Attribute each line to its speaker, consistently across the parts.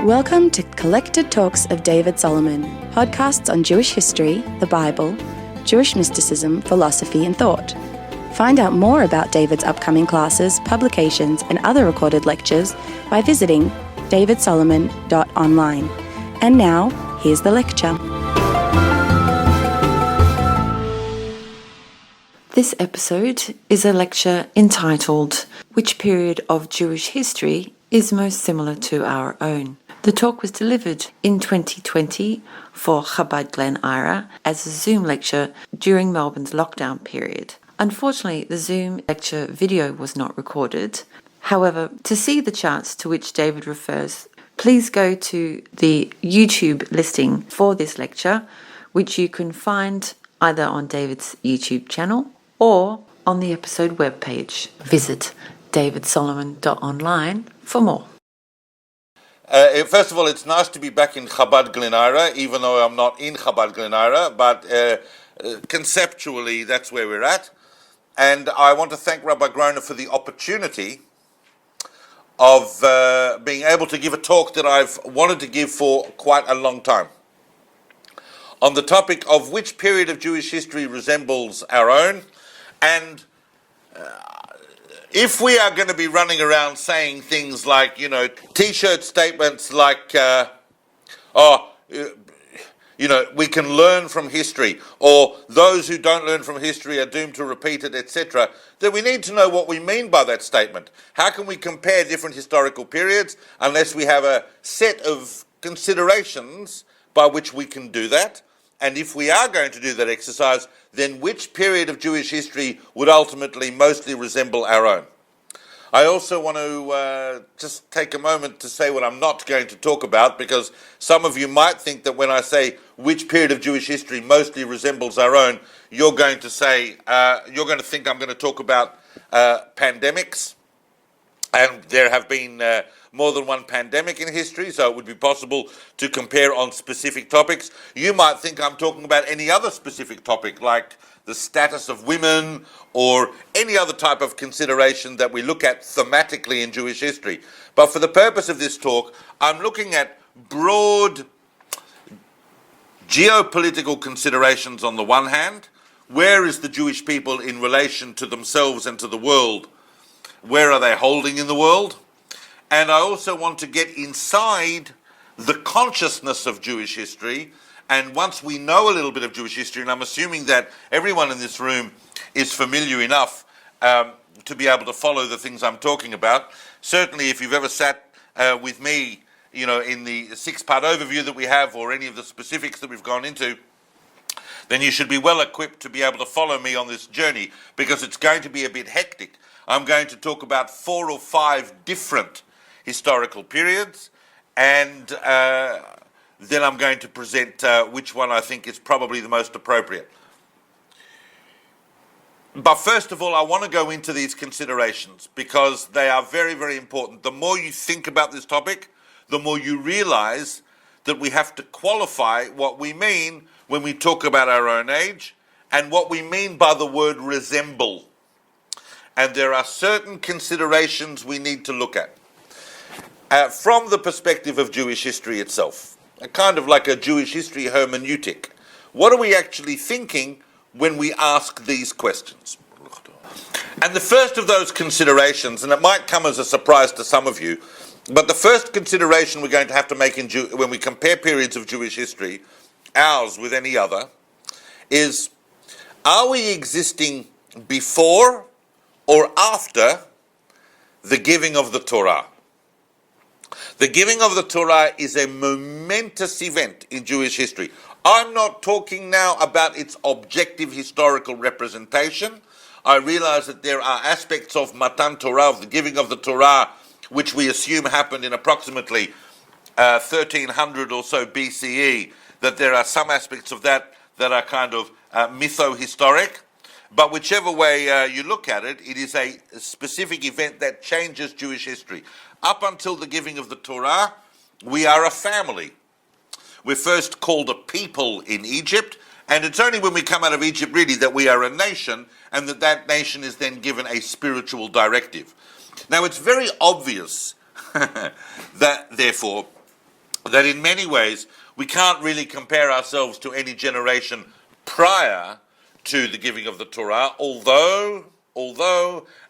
Speaker 1: Welcome to Collected Talks of David Solomon, podcasts on Jewish history, the Bible, Jewish mysticism, philosophy, and thought. Find out more about David's upcoming classes, publications, and other recorded lectures by visiting davidsolomon.online. And now, here's the lecture. This episode is a lecture entitled, "Which Period of Jewish History is Most Similar to Our Own?" The talk was delivered in 2020 for Chabad Glen Ira as a Zoom lecture during Melbourne's lockdown period. Unfortunately, the Zoom lecture video was not recorded. However, to see the charts to which David refers, please go to the YouTube listing for this lecture, which you can find either on David's YouTube channel or on the episode webpage. Visit davidsolomon.online for more.
Speaker 2: First of all, it's nice to be back in Chabad Glen Ira, even though I'm not in Chabad Glen Ira, but conceptually that's where we're at. And I want to thank Rabbi Groner for the opportunity of being able to give a talk that I've wanted to give for quite a long time, on the topic of which period of Jewish history resembles our own. And if we are going to be running around saying things like, T-shirt statements like, we can learn from history, or those who don't learn from history are doomed to repeat it, etc., then we need to know what we mean by that statement. How can we compare different historical periods unless we have a set of considerations by which we can do that? And if we are going to do that exercise, then which period of Jewish history would ultimately mostly resemble our own? I also want to just take a moment to say what I'm not going to talk about, because some of you might think that when I say which period of Jewish history mostly resembles our own, you're going to think I'm going to talk about pandemics. And there have been more than one pandemic in history, so it would be possible to compare on specific topics. You might think I'm talking about any other specific topic, like the status of women or any other type of consideration that we look at thematically in Jewish history. But for the purpose of this talk, I'm looking at broad geopolitical considerations on the one hand. Where is the Jewish people in relation to themselves and to the world? Where are they holding in the world? And I also want to get inside the consciousness of Jewish history. And once we know a little bit of Jewish history, and I'm assuming that everyone in this room is familiar enough to be able to follow the things I'm talking about. Certainly, if you've ever sat with me, in the 6-part overview that we have, or any of the specifics that we've gone into, then you should be well equipped to be able to follow me on this journey, because it's going to be a bit hectic. I'm going to talk about 4 or 5 different historical periods, and then I'm going to present which one I think is probably the most appropriate. But first of all, I want to go into these considerations because they are very, very important. The more you think about this topic, the more you realize that we have to qualify what we mean when we talk about our own age and what we mean by the word resemble. And there are certain considerations we need to look at from the perspective of Jewish history itself, kind of like a Jewish history hermeneutic. What are we actually thinking when we ask these questions? And the first of those considerations, and it might come as a surprise to some of you, but the first consideration we're going to have to make when we compare periods of Jewish history, ours with any other, is, are we existing before or after the giving of the Torah? The giving of the Torah is a momentous event in Jewish history. I'm not talking now about its objective historical representation. I realize that there are aspects of Matan Torah, of the giving of the Torah, which we assume happened in approximately 1300 or so BCE, that there are some aspects of that are kind of mytho-historic. But whichever way you look at it, it is a specific event that changes Jewish history. Up until the giving of the Torah, we are a family. We're first called a people in Egypt, and it's only when we come out of Egypt really that we are a nation, and that nation is then given a spiritual directive. Now, it's very obvious that, therefore, that in many ways we can't really compare ourselves to any generation prior to the giving of the Torah, although,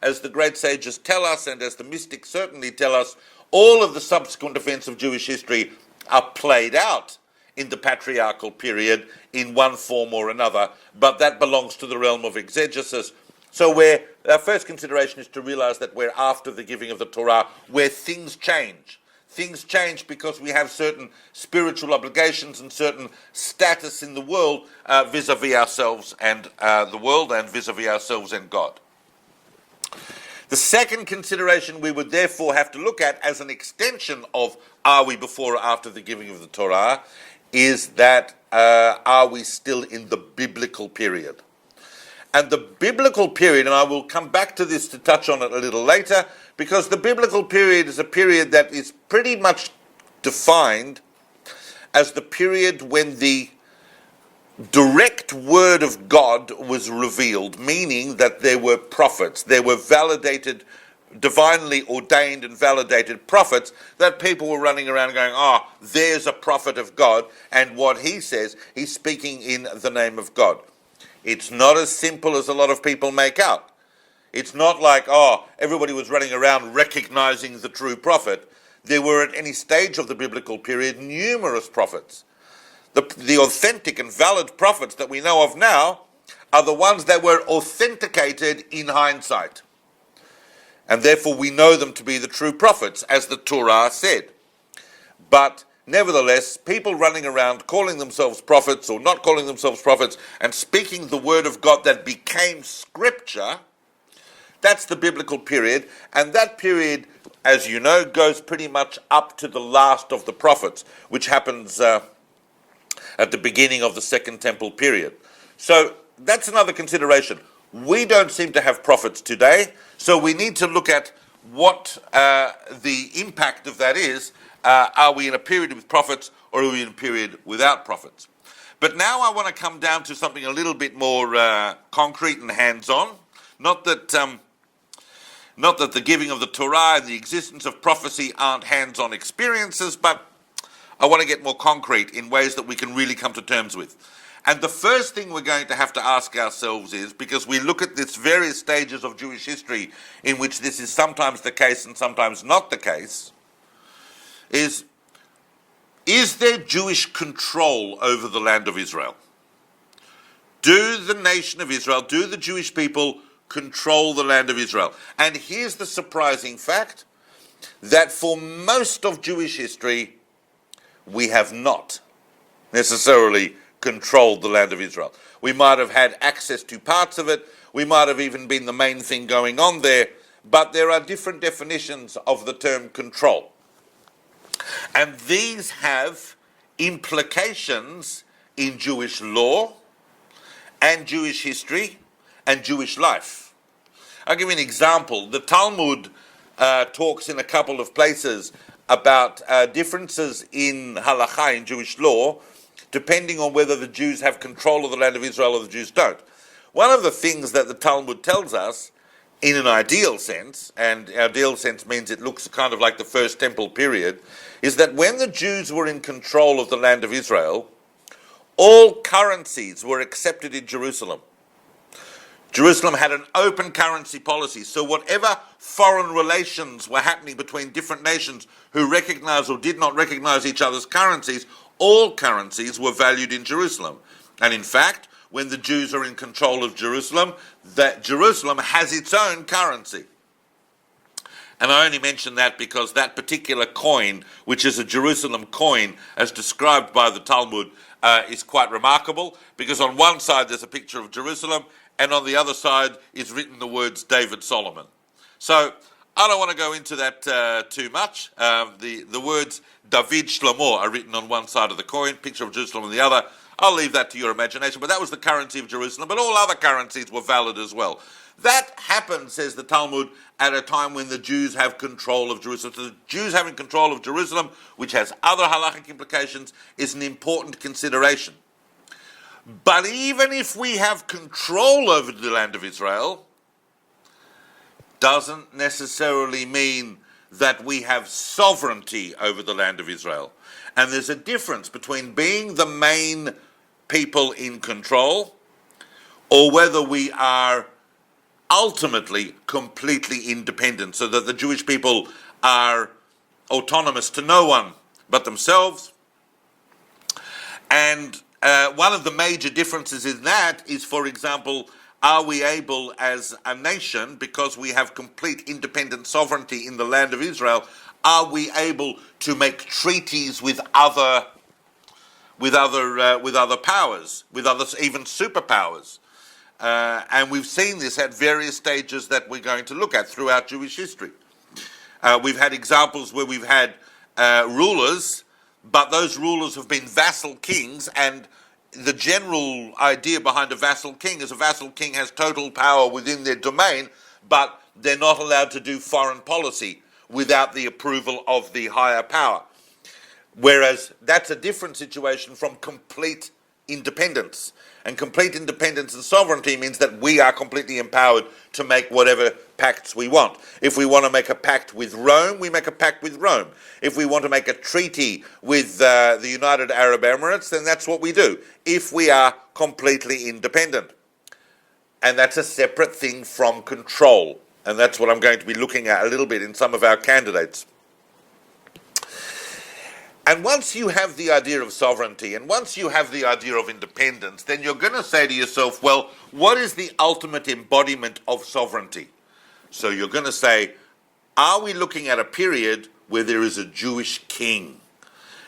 Speaker 2: as the great sages tell us, and as the mystics certainly tell us, all of the subsequent events of Jewish history are played out in the patriarchal period in one form or another, but that belongs to the realm of exegesis. So our first consideration is to realize that we're after the giving of the Torah, where things change. Things change because we have certain spiritual obligations and certain status in the world vis-a-vis ourselves and the world, and vis-a-vis ourselves and God. The second consideration we would therefore have to look at as an extension of are we before or after the giving of the Torah is that are we still in the biblical period? And the biblical period, and I will come back to this to touch on it a little later, because the biblical period is a period that is pretty much defined as the period when the direct word of God was revealed, meaning that there were prophets, there were validated, divinely ordained and validated prophets, that people were running around going, there's a prophet of God, and what he says, he's speaking in the name of God. It's not as simple as a lot of people make out. It's not like, everybody was running around recognizing the true prophet. There were at any stage of the biblical period numerous prophets. The authentic and valid prophets that we know of now are the ones that were authenticated in hindsight. And therefore we know them to be the true prophets, as the Torah said. But nevertheless, people running around calling themselves prophets or not calling themselves prophets and speaking the word of God that became scripture, that's the biblical period. And that period, as you know, goes pretty much up to the last of the prophets, which happens at the beginning of the Second Temple period. So that's another consideration. We don't seem to have prophets today, so we need to look at what the impact of that is. Are we in a period with prophets, or are we in a period without prophets? But now I want to come down to something a little bit more concrete and hands-on. Not that the giving of the Torah and the existence of prophecy aren't hands-on experiences, but I want to get more concrete in ways that we can really come to terms with. And the first thing we're going to have to ask ourselves is, because we look at this various stages of Jewish history in which this is sometimes the case and sometimes not the case, is there Jewish control over the land of Israel? Do the nation of Israel, do the Jewish people control the land of Israel? And here's the surprising fact, that for most of Jewish history, we have not necessarily controlled the land of Israel. We might have had access to parts of it, we might have even been the main thing going on there, but there are different definitions of the term control. And these have implications in Jewish law and Jewish history and Jewish life. I'll give you an example. The Talmud talks in a couple of places about differences in halakha, in Jewish law, depending on whether the Jews have control of the land of Israel or the Jews don't. One of the things that the Talmud tells us, in an ideal sense, and ideal sense means it looks kind of like the First Temple period, is that when the Jews were in control of the land of Israel, all currencies were accepted in Jerusalem. Jerusalem had an open currency policy, so whatever foreign relations were happening between different nations who recognized or did not recognize each other's currencies, all currencies were valued in Jerusalem. And in fact, when the Jews are in control of Jerusalem, that Jerusalem has its own currency. And I only mention that because that particular coin, which is a Jerusalem coin, as described by the Talmud, is quite remarkable, because on one side there's a picture of Jerusalem, and on the other side is written the words David Solomon. So I don't want to go into that too much. The words David Shlomo are written on one side of the coin, picture of Jerusalem on the other. I'll leave that to your imagination, but that was the currency of Jerusalem, but all other currencies were valid as well. That happened, says the Talmud, at a time when the Jews have control of Jerusalem. So the Jews having control of Jerusalem, which has other halachic implications, is an important consideration. But even if we have control over the land of Israel, doesn't necessarily mean that we have sovereignty over the land of Israel. And there's a difference between being the main people in control or whether we are ultimately completely independent, so that the Jewish people are autonomous to no one but themselves. And one of the major differences in that is, for example, are we able as a nation, because we have complete independent sovereignty in the land of Israel, are we able to make treaties with other powers, with other even superpowers? And we've seen this at various stages that we're going to look at throughout Jewish history. We've had examples where we've had rulers, but those rulers have been vassal kings, and the general idea behind a vassal king is a vassal king has total power within their domain, but they're not allowed to do foreign policy without the approval of the higher power. Whereas that's a different situation from complete independence. And complete independence and sovereignty means that we are completely empowered to make whatever pacts we want. If we want to make a pact with Rome, we make a pact with Rome. If we want to make a treaty with the United Arab Emirates, then that's what we do, if we are completely independent. And that's a separate thing from control. And that's what I'm going to be looking at a little bit in some of our candidates. And once you have the idea of sovereignty, and once you have the idea of independence, then you're going to say to yourself, well, what is the ultimate embodiment of sovereignty? So you're going to say, are we looking at a period where there is a Jewish king?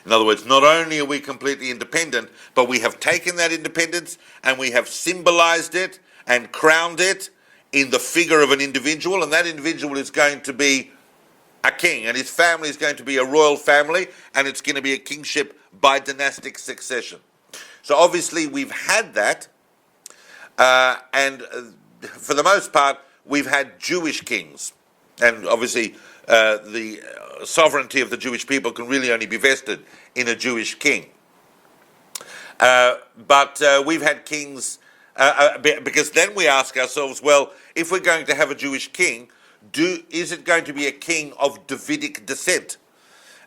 Speaker 2: In other words, not only are we completely independent, but we have taken that independence and we have symbolized it and crowned it in the figure of an individual, and that individual is going to be a king, and his family is going to be a royal family, and it's going to be a kingship by dynastic succession. So obviously we've had that, and for the most part we've had Jewish kings, and obviously the sovereignty of the Jewish people can really only be vested in a Jewish king. But we've had kings, because then we ask ourselves, well, if we're going to have a Jewish king, is it going to be a king of Davidic descent?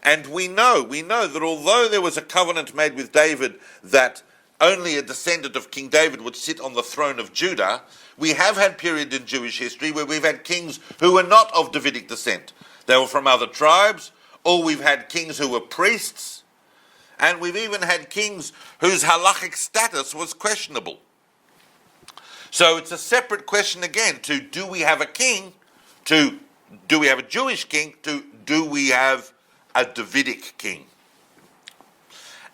Speaker 2: And we know that although there was a covenant made with David that only a descendant of King David would sit on the throne of Judah, we have had periods in Jewish history where we've had kings who were not of Davidic descent. They were from other tribes, or we've had kings who were priests, and we've even had kings whose halachic status was questionable. So it's a separate question again to do we have a king, to do we have a Jewish king, to do we have a Davidic king?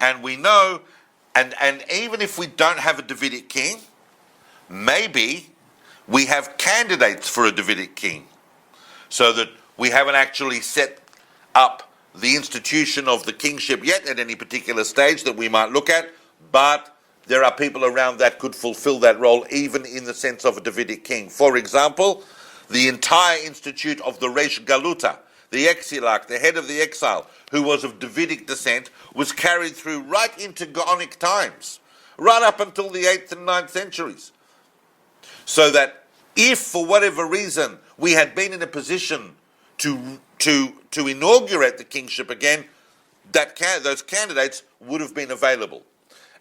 Speaker 2: And we know, and even if we don't have a Davidic king, maybe we have candidates for a Davidic king, so that we haven't actually set up the institution of the kingship yet at any particular stage that we might look at, but there are people around that could fulfill that role even in the sense of a Davidic king. For example, the entire institute of the Reish Galuta, the exiliarch, the head of the exile, who was of Davidic descent, was carried through right into Gaonic times, right up until the 8th and 9th centuries. So that if, for whatever reason, we had been in a position to inaugurate the kingship again, those candidates would have been available.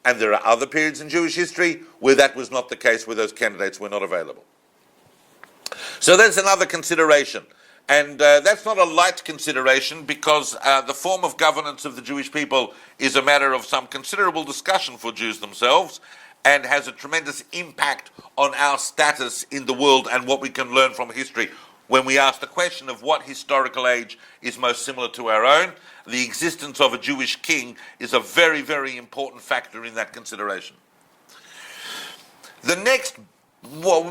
Speaker 2: And there are other periods in Jewish history where that was not the case, where those candidates were not available. So there's another consideration. And that's not a light consideration, because the form of governance of the Jewish people is a matter of some considerable discussion for Jews themselves, and has a tremendous impact on our status in the world and what we can learn from history. When we ask the question of what historical age is most similar to our own, the existence of a Jewish king is a very, very important factor in that consideration. The next, well,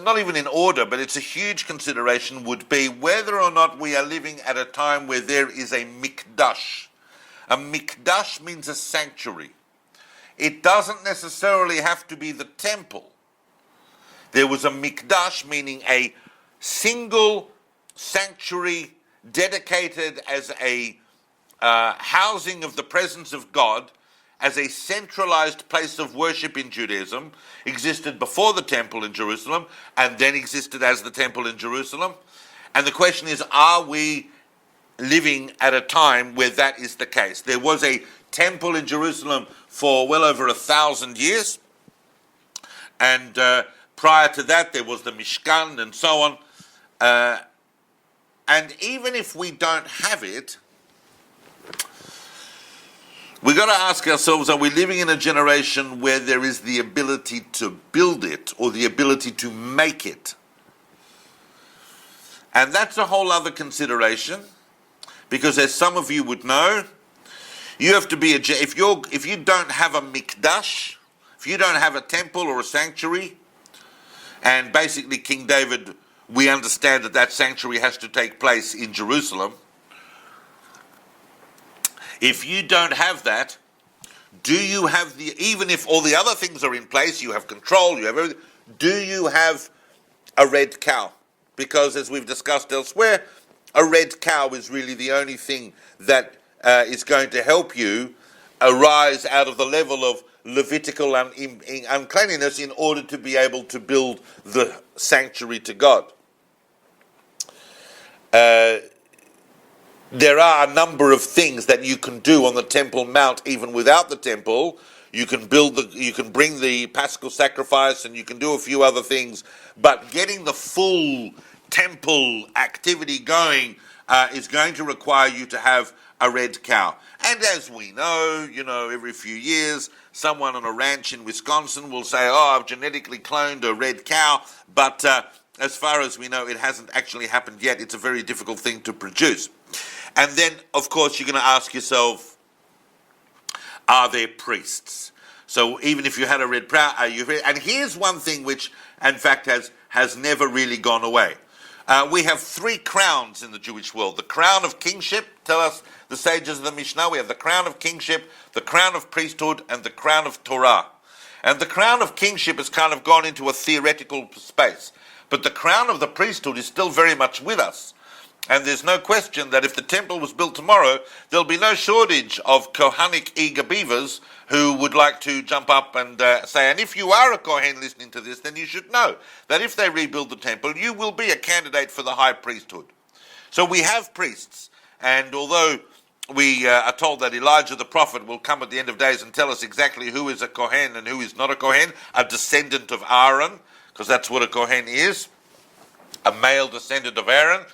Speaker 2: not even in order, but it's a huge consideration, would be whether or not we are living at a time where there is a mikdash. A mikdash means a sanctuary. It doesn't necessarily have to be the temple. There was a mikdash, meaning a single sanctuary dedicated as a housing of the presence of God, as a centralized place of worship in Judaism, existed before the temple in Jerusalem, and then existed as the temple in Jerusalem. And the question is, are we living at a time where that is the case. There was a temple in Jerusalem for well over 1,000 years, and prior to that there was the Mishkan and so on. And even if we don't have it, we've got to ask ourselves, are we living in a generation where there is the ability to build it or the ability to make it? And that's a whole other consideration, because as some of you would know, you have to be if you don't have a mikdash, if you don't have a temple or a sanctuary, and basically King David, we understand that sanctuary has to take place in Jerusalem. If you don't have that, do you have even if all the other things are in place, you have control, you have everything, do you have a red cow? Because as we've discussed elsewhere, a red cow is really the only thing that is going to help you arise out of the level of Levitical uncleanliness in order to be able to build the sanctuary to God. There are a number of things that you can do on the Temple Mount even without the temple. You can bring the Paschal sacrifice, and you can do a few other things, but getting the full temple activity going is going to require you to have a red cow. And as we know, every few years, someone on a ranch in Wisconsin will say, oh, I've genetically cloned a red cow, but as far as we know, it hasn't actually happened yet. It's a very difficult thing to produce. And then, of course, you're going to ask yourself, are there priests? So even if you had a red cow, are you? And here's one thing which, in fact, has never really gone away. We have 3 crowns in the Jewish world. The crown of kingship, tell us the sages of the Mishnah. We have the crown of kingship, the crown of priesthood, and the crown of Torah. And the crown of kingship has kind of gone into a theoretical space. But the crown of the priesthood is still very much with us. And there's no question that if the temple was built tomorrow, there'll be no shortage of Kohanic eager beavers who would like to jump up and say, and if you are a Kohen listening to this, then you should know that if they rebuild the temple, you will be a candidate for the high priesthood. So we have priests, and although we are told that Elijah the prophet will come at the end of days and tell us exactly who is a Kohen and who is not a Kohen, a descendant of Aaron, because that's what a Kohen is, a male descendant of Aaron.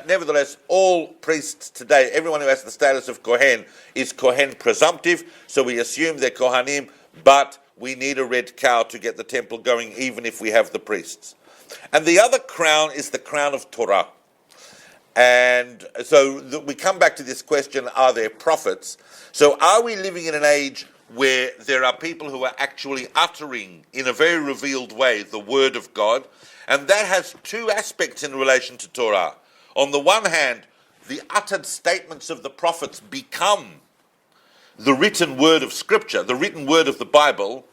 Speaker 2: Nevertheless, all priests today, everyone who has the status of Kohen, is Kohen presumptive, so we assume they're Kohanim, but we need a red cow to get the temple going, even if we have the priests. And the other crown is the crown of Torah. And so we come back to this question, are there prophets? So are we living in an age where there are people who are actually uttering, in a very revealed way, the word of God? And that has 2 aspects in relation to Torah. On the one hand, the uttered statements of the prophets become the written word of Scripture, the written word of the Bible,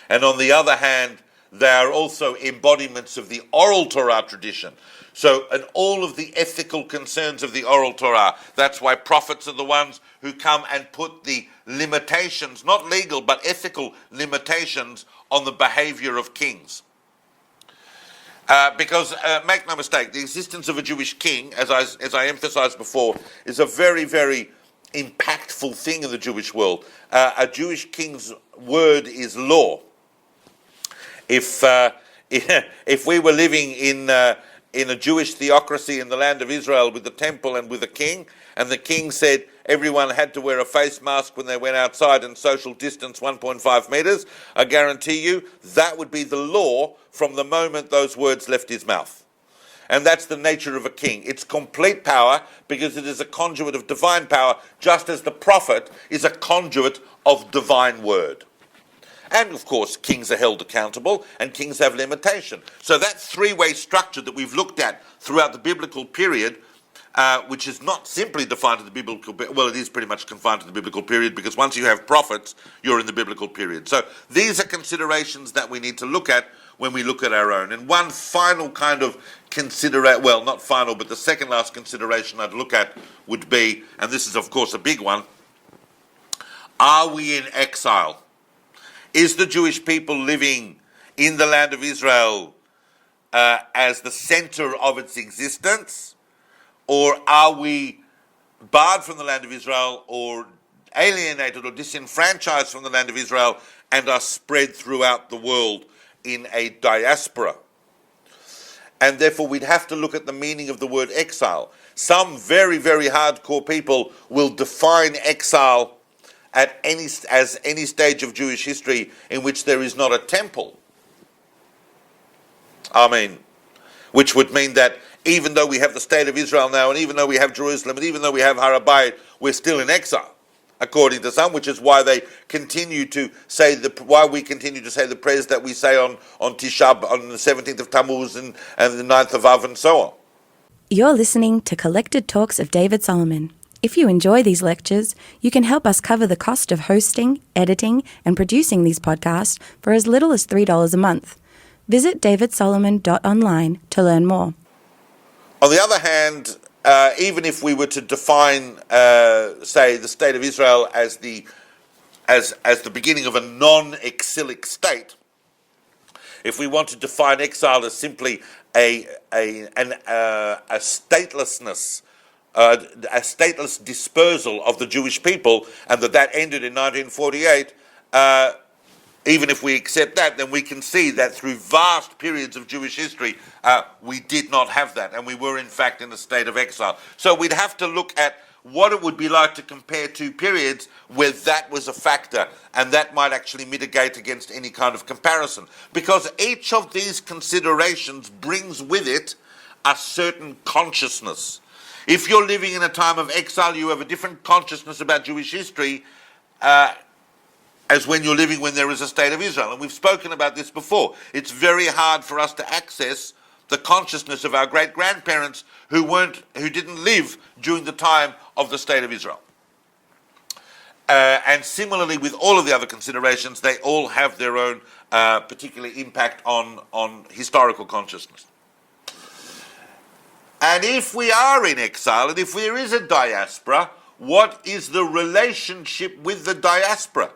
Speaker 2: and on the other hand, they are also embodiments of the oral Torah tradition. So, and all of the ethical concerns of the oral Torah. That's why prophets are the ones who come and put the limitations, not legal, but ethical limitations on the behavior of kings. Because, make no mistake, the existence of a Jewish king, as I emphasized before, is a very, very impactful thing in the Jewish world. A Jewish king's word is law. If we were living in a Jewish theocracy in the land of Israel with the temple and with a king, and the king said everyone had to wear a face mask when they went outside and social distance 1.5 meters, I guarantee you that would be the law from the moment those words left his mouth. And that's the nature of a king. It's complete power because it is a conduit of divine power, just as the prophet is a conduit of divine word. And of course, kings are held accountable and kings have limitation. So that 3-way structure that we've looked at throughout the biblical period, which is not simply defined to the biblical period, well, it is pretty much confined to the biblical period, because once you have prophets, you're in the biblical period. So these are considerations that we need to look at when we look at our own. And one final kind of well, not final, but the second last consideration I'd look at would be, and this is of course a big one, are we in exile? Is the Jewish people living in the land of Israel as the center of its existence? Or are we barred from the land of Israel or alienated or disenfranchised from the land of Israel and are spread throughout the world in a diaspora. And therefore we'd have to look at the meaning of the word exile. Some very, very hardcore people will define exile as any stage of Jewish history in which there is not a temple. Which would mean that even though we have the state of Israel now, and even though we have Jerusalem, and even though we have Har HaBayit, we're still in exile, according to some, which is why they continue to say why we continue to say the prayers that we say on Tisha B'Av, on the 17th of Tammuz and the 9th of Av, and so on.
Speaker 3: You're listening to Collected Talks of David Solomon. If you enjoy these lectures, you can help us cover the cost of hosting, editing, and producing these podcasts for as little as $3 a month. Visit davidsolomon.online to learn more.
Speaker 2: On the other hand, even if we were to define, say, the state of Israel as the beginning of a non-exilic state, if we want to define exile as simply a statelessness, a stateless dispersal of the Jewish people, and that ended in 1948. Even if we accept that, then we can see that through vast periods of Jewish history, we did not have that, and we were in fact in a state of exile. So we'd have to look at what it would be like to compare two periods where that was a factor, and that might actually mitigate against any kind of comparison. Because each of these considerations brings with it a certain consciousness. If you're living in a time of exile, you have a different consciousness about Jewish history as when you're living when there is a state of Israel. And we've spoken about this before. It's very hard for us to access the consciousness of our great-grandparents who didn't live during the time of the state of Israel. And similarly with all of the other considerations, they all have their own particular impact on historical consciousness. And if we are in exile, and if there is a diaspora, what is the relationship with the diaspora?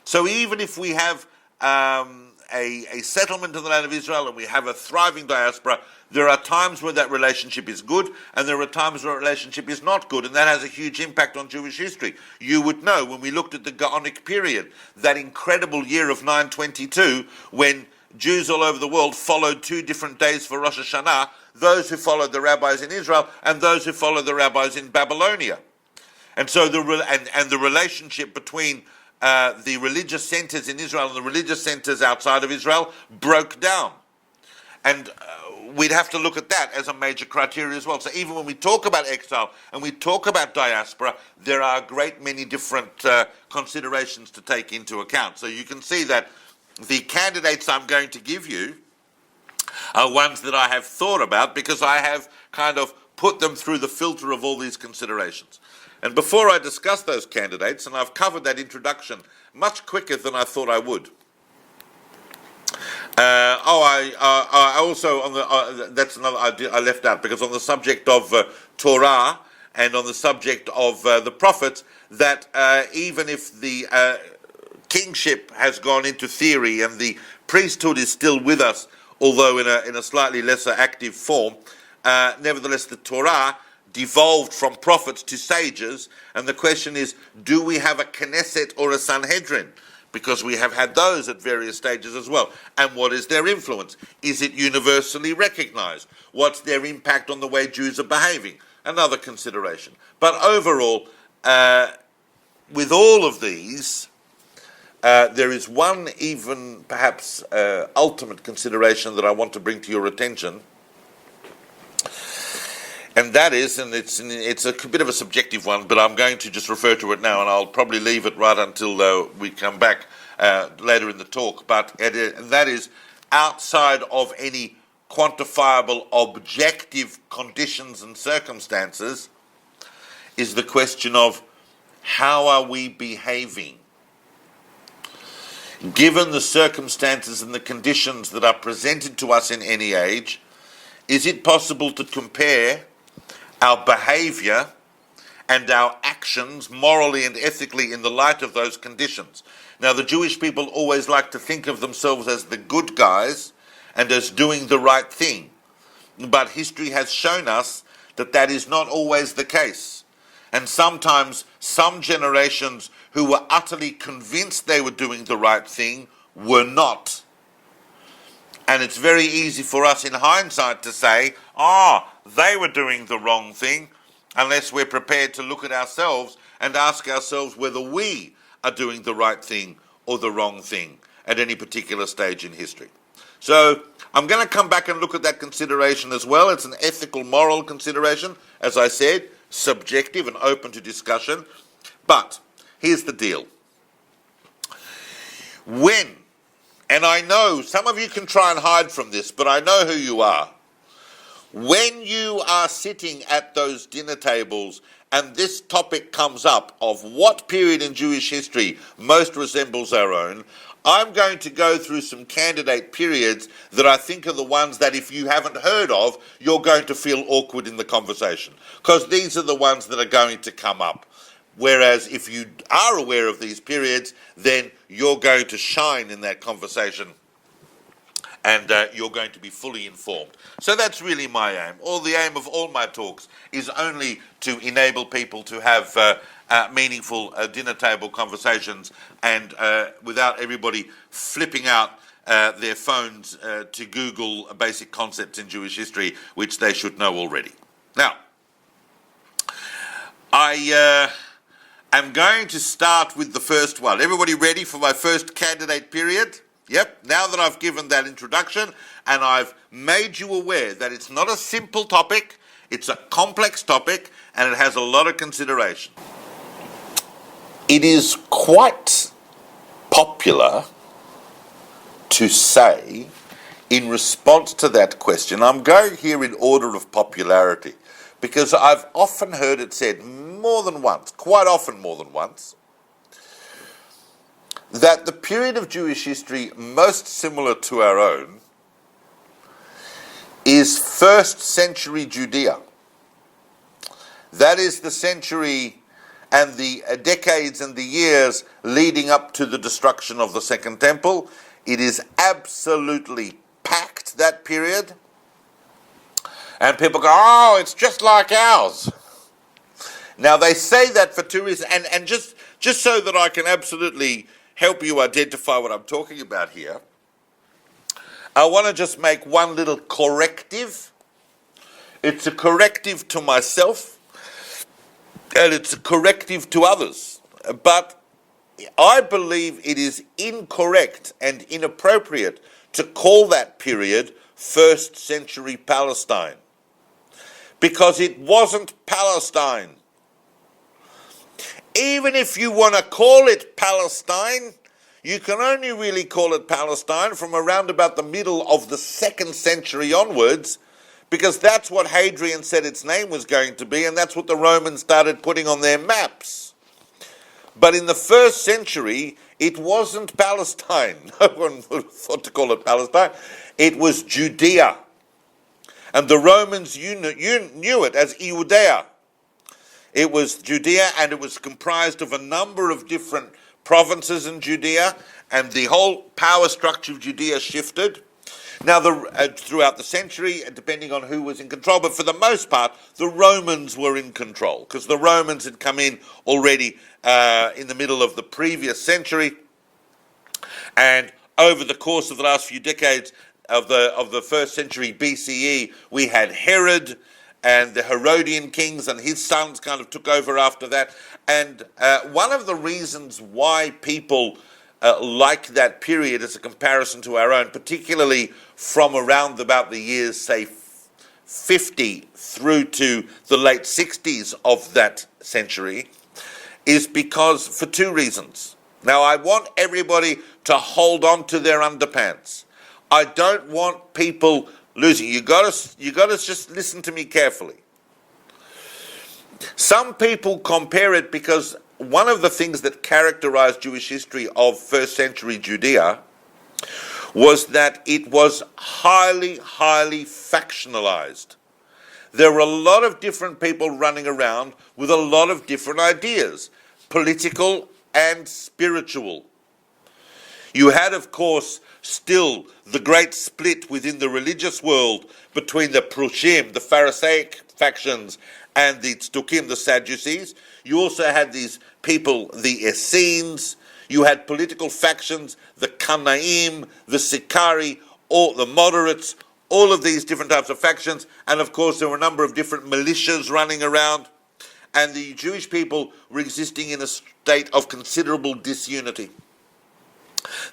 Speaker 2: So even if we have a settlement in the land of Israel and we have a thriving diaspora, there are times where that relationship is good, and there are times where a relationship is not good, and that has a huge impact on Jewish history. You would know, when we looked at the Gaonic period, that incredible year of 922, when Jews all over the world followed 2 different days for Rosh Hashanah, those who followed the rabbis in Israel and those who followed the rabbis in Babylonia. And so the relationship between the religious centers in Israel and the religious centers outside of Israel broke down. And we'd have to look at that as a major criteria as well. So even when we talk about exile and we talk about diaspora, there are a great many different considerations to take into account. So you can see that the candidates I'm going to give you are ones that I have thought about, because I have kind of put them through the filter of all these considerations. And before I discuss those candidates, and I've covered that introduction much quicker than I thought I would. I also, on the that's another I left out, because on the subject of Torah and on the subject of the prophets, that even if the kingship has gone into theory and the priesthood is still with us, although in a slightly lesser active form, nevertheless the Torah devolved from prophets to sages, and the question is, do we have a Knesset or a Sanhedrin? Because we have had those at various stages as well. And what is their influence? Is it universally recognized? What's their impact on the way Jews are behaving? Another consideration. But overall, with all of these, there is one even perhaps ultimate consideration that I want to bring to your attention. And that is, and it's a bit of a subjective one, but I'm going to just refer to it now, and I'll probably leave it right until we come back later in the talk. But and that is, outside of any quantifiable objective conditions and circumstances, is the question of how are we behaving? Given the circumstances and the conditions that are presented to us in any age, is it possible to compare our behavior and our actions morally and ethically in the light of those conditions? Now, the Jewish people always like to think of themselves as the good guys and as doing the right thing. But history has shown us that that is not always the case. And sometimes some generations who were utterly convinced they were doing the right thing were not. And it's very easy for us in hindsight to say, they were doing the wrong thing, unless we're prepared to look at ourselves and ask ourselves whether we are doing the right thing or the wrong thing at any particular stage in history. So I'm going to come back and look at that consideration as well. It's an ethical, moral consideration, as I said, subjective and open to discussion. But here's the deal. When, and I know some of you can try and hide from this, but I know who you are. When you are sitting at those dinner tables and this topic comes up of what period in Jewish history most resembles our own, I'm going to go through some candidate periods that I think are the ones that if you haven't heard of, you're going to feel awkward in the conversation, because these are the ones that are going to come up. Whereas if you are aware of these periods, then you're going to shine in that conversation and you're going to be fully informed. So that's really my aim. The aim of all my talks is only to enable people to have meaningful dinner table conversations and without everybody flipping out their phones to Google basic concepts in Jewish history, which they should know already. Now, I'm going to start with the first one. Everybody ready for my first candidate period? Yep, now that I've given that introduction and I've made you aware that it's not a simple topic, it's a complex topic and it has a lot of consideration. It is quite popular to say, in response to that question, I'm going here in order of popularity, because I've often heard it said more than once, quite often more than once, that the period of Jewish history most similar to our own is 1st century Judea. That is the century and the decades and the years leading up to the destruction of the Second Temple. It is absolutely packed, that period. And people go, it's just like ours. Now they say that for two reasons, and just so that I can absolutely help you identify what I'm talking about here, I want to just make one little corrective. It's a corrective to myself, and it's a corrective to others. But I believe it is incorrect and inappropriate to call that period 1st century Palestine, because it wasn't Palestine. Even if you want to call it Palestine, you can only really call it Palestine from around about the middle of the 2nd century onwards, because that's what Hadrian said its name was going to be, and that's what the Romans started putting on their maps. But in the 1st century, it wasn't Palestine. No one would have thought to call it Palestine. It was Judea. And the Romans knew it as Judea. It was Judea, and it was comprised of a number of different provinces in Judea, and the whole power structure of Judea shifted. Now, throughout the century, depending on who was in control, but for the most part, the Romans were in control, because the Romans had come in already in the middle of the previous century, and over the course of the last few decades of the 1st century BCE, we had Herod and the Herodian kings, and his sons kind of took over after that. And one of the reasons why people like that period as a comparison to our own, particularly from around about the years, say, 50 through to the late 60s of that century, is because, for two reasons. Now, I want everybody to hold on to their underpants. I don't want people losing. You got to just listen to me carefully. Some people compare it because one of the things that characterized Jewish history of 1st century Judea was that it was highly, highly factionalized. There were a lot of different people running around with a lot of different ideas, political and spiritual. You had, of course, still the great split within the religious world between the Prushim, the Pharisaic factions, and the Tzdukim, the Sadducees. You also had these people, the Essenes. You had political factions, the Kanaim, the Sikari, all the moderates, all of these different types of factions. And of course, there were a number of different militias running around. And the Jewish people were existing in a state of considerable disunity.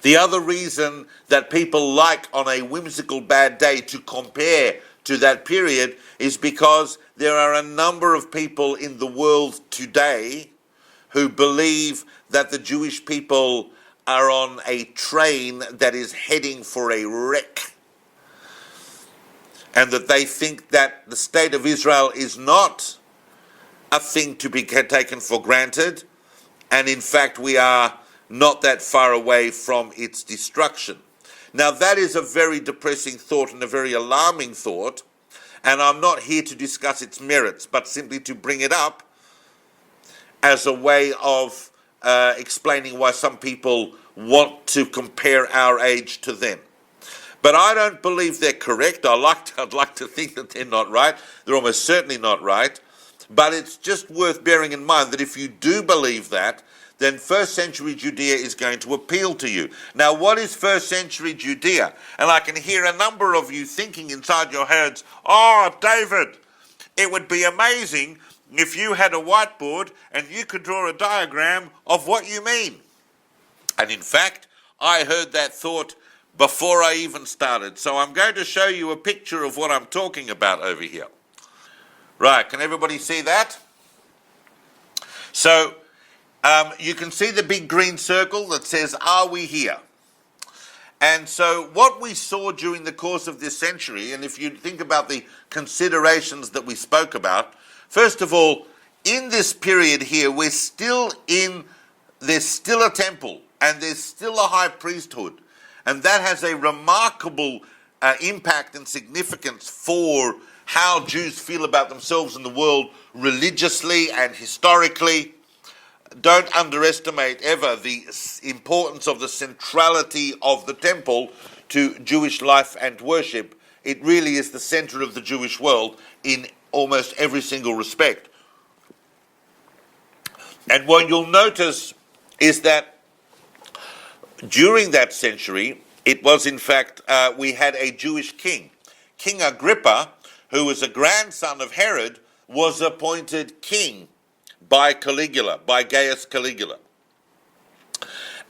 Speaker 2: The other reason that people like on a whimsical bad day to compare to that period is because there are a number of people in the world today who believe that the Jewish people are on a train that is heading for a wreck, and that they think that the state of Israel is not a thing to be taken for granted, and in fact we are not that far away from its destruction. Now that is a very depressing thought and a very alarming thought, and I'm not here to discuss its merits, but simply to bring it up as a way of explaining why some people want to compare our age to them. But I don't believe they're correct. I'd like to think that they're not right. They're almost certainly not right. But it's just worth bearing in mind that if you do believe that, then first century Judea is going to appeal to you. Now, what is first century Judea? And I can hear a number of you thinking inside your heads, oh, David, it would be amazing if you had a whiteboard and you could draw a diagram of what you mean. And in fact, I heard that thought before I even started. So I'm going to show you a picture of what I'm talking about over here. Right, can everybody see that? So, you can see the big green circle that says, are we here? And so what we saw during the course of this century, and if you think about the considerations that we spoke about, first of all, in this period here, there's still a temple, and there's still a high priesthood. And that has a remarkable impact and significance for how Jews feel about themselves in the world religiously and historically. Don't underestimate ever the importance of the centrality of the temple to Jewish life and worship. It really is the center of the Jewish world in almost every single respect. And what you'll notice is that during that century, it was in fact, we had a Jewish king. King Agrippa, who was a grandson of Herod, was appointed king by Caligula, by Gaius Caligula.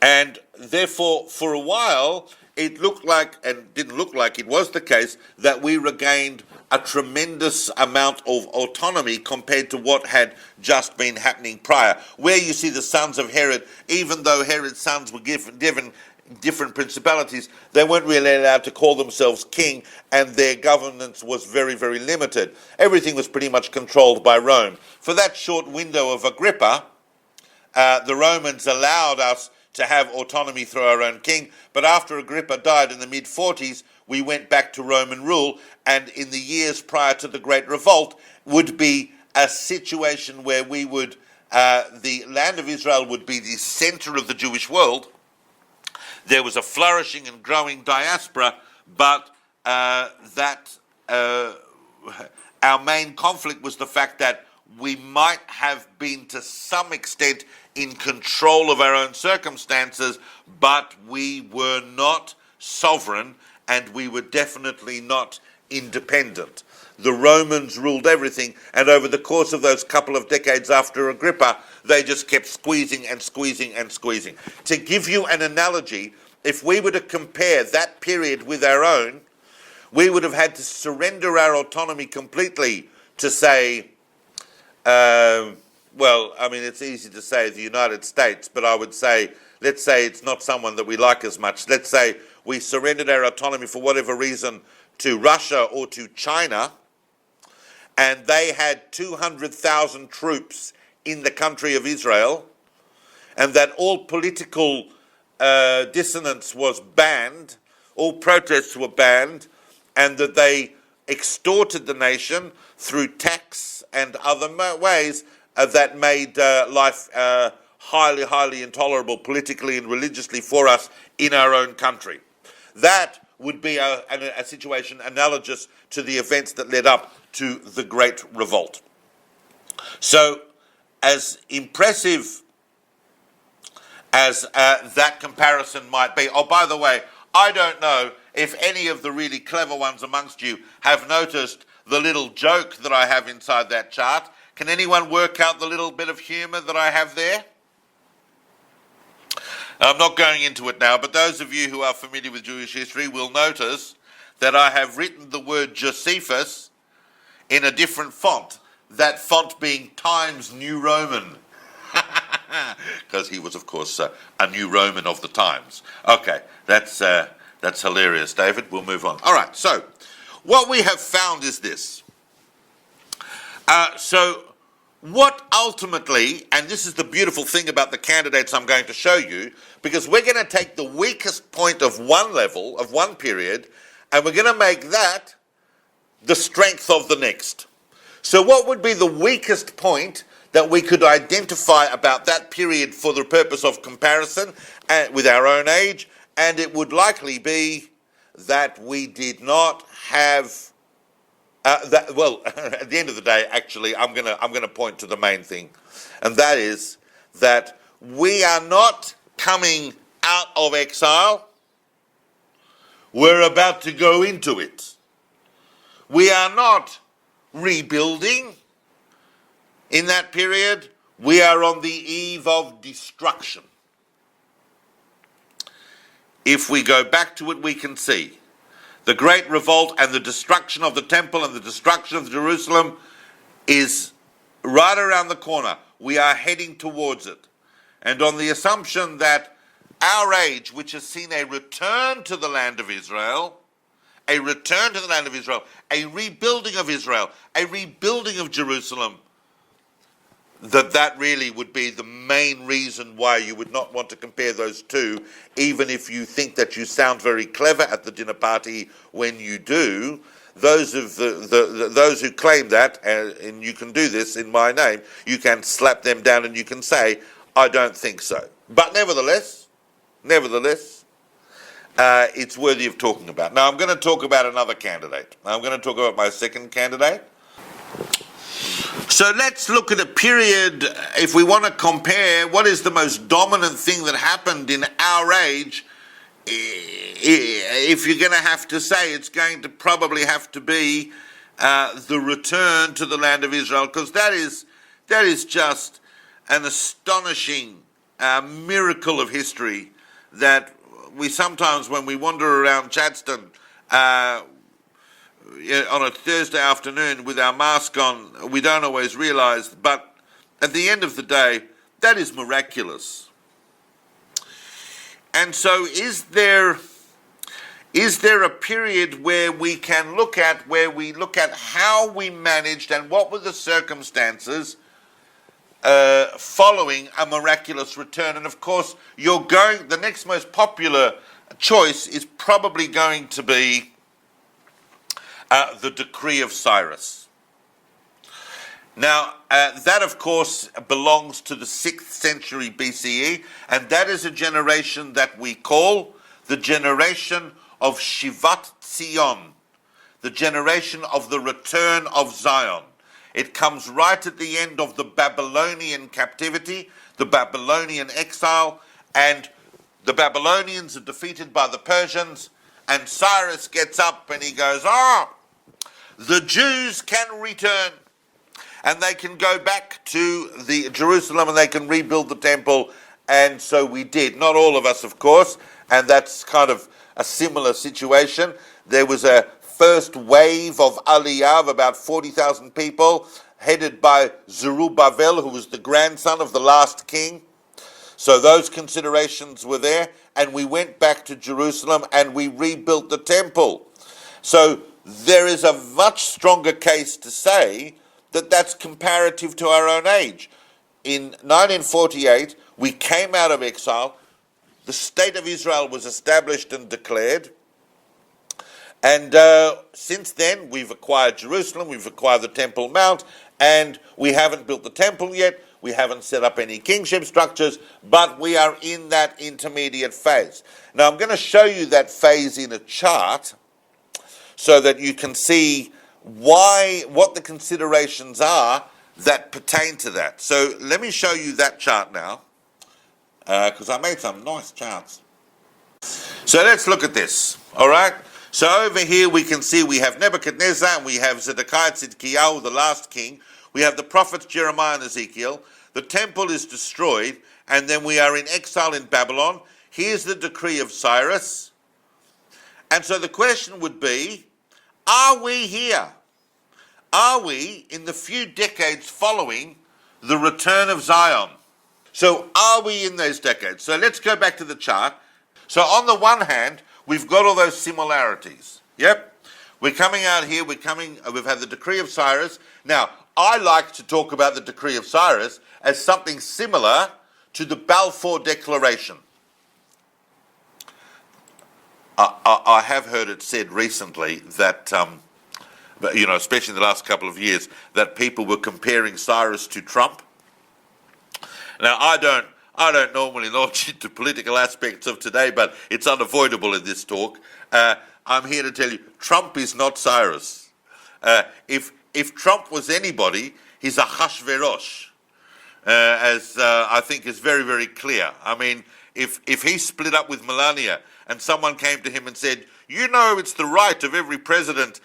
Speaker 2: And therefore, for a while, it looked like, and didn't look like, it was the case, that we regained a tremendous amount of autonomy compared to what had just been happening prior. Where you see the sons of Herod, even though Herod's sons were given different principalities, they weren't really allowed to call themselves king, and their governance was very, very limited. Everything was pretty much controlled by Rome. For that short window of Agrippa, the Romans allowed us to have autonomy through our own king, but after Agrippa died in the mid-40s, we went back to Roman rule, and in the years prior to the Great Revolt would be a situation where we would, the land of Israel would be the center of the Jewish world. There was a flourishing and growing diaspora, but our main conflict was the fact that we might have been to some extent in control of our own circumstances, but we were not sovereign and we were definitely not independent. The Romans ruled everything, and over the course of those couple of decades after Agrippa, they just kept squeezing and squeezing and squeezing. To give you an analogy, if we were to compare that period with our own, we would have had to surrender our autonomy completely to say, it's easy to say the United States, but I would say, let's say it's not someone that we like as much. Let's say we surrendered our autonomy for whatever reason to Russia or to China, and they had 200,000 troops in the country of Israel, and that all political dissonance was banned, all protests were banned, and that they extorted the nation through tax and other ways that made life highly, highly intolerable politically and religiously for us in our own country. That would be a situation analogous to the events that led up to the Great Revolt. So, as impressive as that comparison might be, oh, by the way, I don't know if any of the really clever ones amongst you have noticed the little joke that I have inside that chart. Can anyone work out the little bit of humour that I have there? I'm not going into it now, but those of you who are familiar with Jewish history will notice that I have written the word Josephus in a different font, that font being Times New Roman. Because he was, of course, a New Roman of the times. Okay, that's hilarious, David. We'll move on. All right, so what we have found is this. So what ultimately, and this is the beautiful thing about the candidates I'm going to show you, because we're going to take the weakest point of one level, of one period, and we're going to make that the strength of the next. So what would be the weakest point that we could identify about that period for the purpose of comparison with our own age? And it would likely be that we did not have at the end of the day, actually, I'm gonna point to the main thing, and that is that we are not coming out of exile. We're about to go into it. We are not rebuilding in that period. We are on the eve of destruction. If we go back to it, we can see the great revolt and the destruction of the temple and the destruction of Jerusalem is right around the corner. We are heading towards it. And on the assumption that our age, which has seen a return to the land of Israel, a return to the land of Israel, a rebuilding of Israel, a rebuilding of Jerusalem, that really would be the main reason why you would not want to compare those two, even if you think that you sound very clever at the dinner party when you do. Those of those who claim that, and you can do this in my name, you can slap them down and you can say, I don't think so. But nevertheless, it's worthy of talking about. Now I'm going to talk about another candidate. I'm going to talk about my second candidate. So let's look at a period, if we want to compare what is the most dominant thing that happened in our age. If you're going to have to say, it's going to probably have to be the return to the land of Israel, because that is just an astonishing miracle of history that we sometimes, when we wander around Chadstone on a Thursday afternoon with our mask on, we don't always realise, but at the end of the day, that is miraculous. And so is there a period where we can look at how we managed and what were the circumstances following a miraculous return? And of course, the next most popular choice is probably going to be the Decree of Cyrus. Now, that of course belongs to the 6th century BCE, and that is a generation that we call the generation of Shivat Zion, the generation of the return of Zion. It comes right at the end of the Babylonian captivity, the Babylonian exile, and the Babylonians are defeated by the Persians, and Cyrus gets up and he goes, the Jews can return and they can go back to the Jerusalem and they can rebuild the temple. And so we did. Not all of us, of course, and that's kind of a similar situation. There was a first wave of Aliyah of about 40,000 people, headed by Zerubbabel, who was the grandson of the last king. So those considerations were there, and we went back to Jerusalem and we rebuilt the temple. So there is a much stronger case to say that that's comparative to our own age. In 1948, we came out of exile, the state of Israel was established and declared, and since then we've acquired Jerusalem, we've acquired the Temple Mount, and we haven't built the temple yet, we haven't set up any kingship structures, but we are in that intermediate phase. Now I'm going to show you that phase in a chart so that you can see what the considerations are that pertain to that. So let me show you that chart now, because I made some nice charts. So let's look at this, all right? So over here we can see we have Nebuchadnezzar, and we have Zedekiah, Tzidkiyahu, the last king. We have the prophets Jeremiah and Ezekiel. The temple is destroyed, and then we are in exile in Babylon. Here's the decree of Cyrus. And so the question would be, are we here? Are we in the few decades following the return of Zion? So are we in those decades? So let's go back to the chart. So on the one hand, we've got all those similarities. Yep. We're coming out here, we've had the Decree of Cyrus. Now, I like to talk about the Decree of Cyrus as something similar to the Balfour Declaration. I have heard it said recently that, especially in the last couple of years, that people were comparing Cyrus to Trump. Now, I don't normally launch into political aspects of today, but it's unavoidable in this talk. I'm here to tell you, Trump is not Cyrus. If Trump was anybody, he's a Hashverosh, as I think is very, very clear. I mean, if he split up with Melania and someone came to him and said, you know, it's the right of every president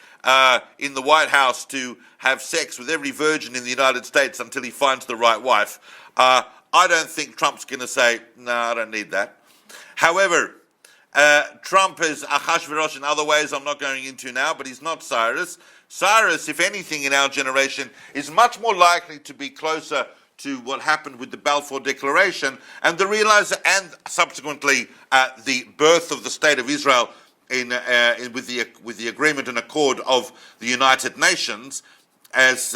Speaker 2: in the White House to have sex with every virgin in the United States until he finds the right wife, I don't think Trump's going to say, no, I don't need that. However, Trump is Ahasuerus in other ways I'm not going into now, but he's not Cyrus. Cyrus, if anything in our generation, is much more likely to be closer to what happened with the Balfour Declaration and and subsequently the birth of the State of Israel with the agreement and accord of the United Nations as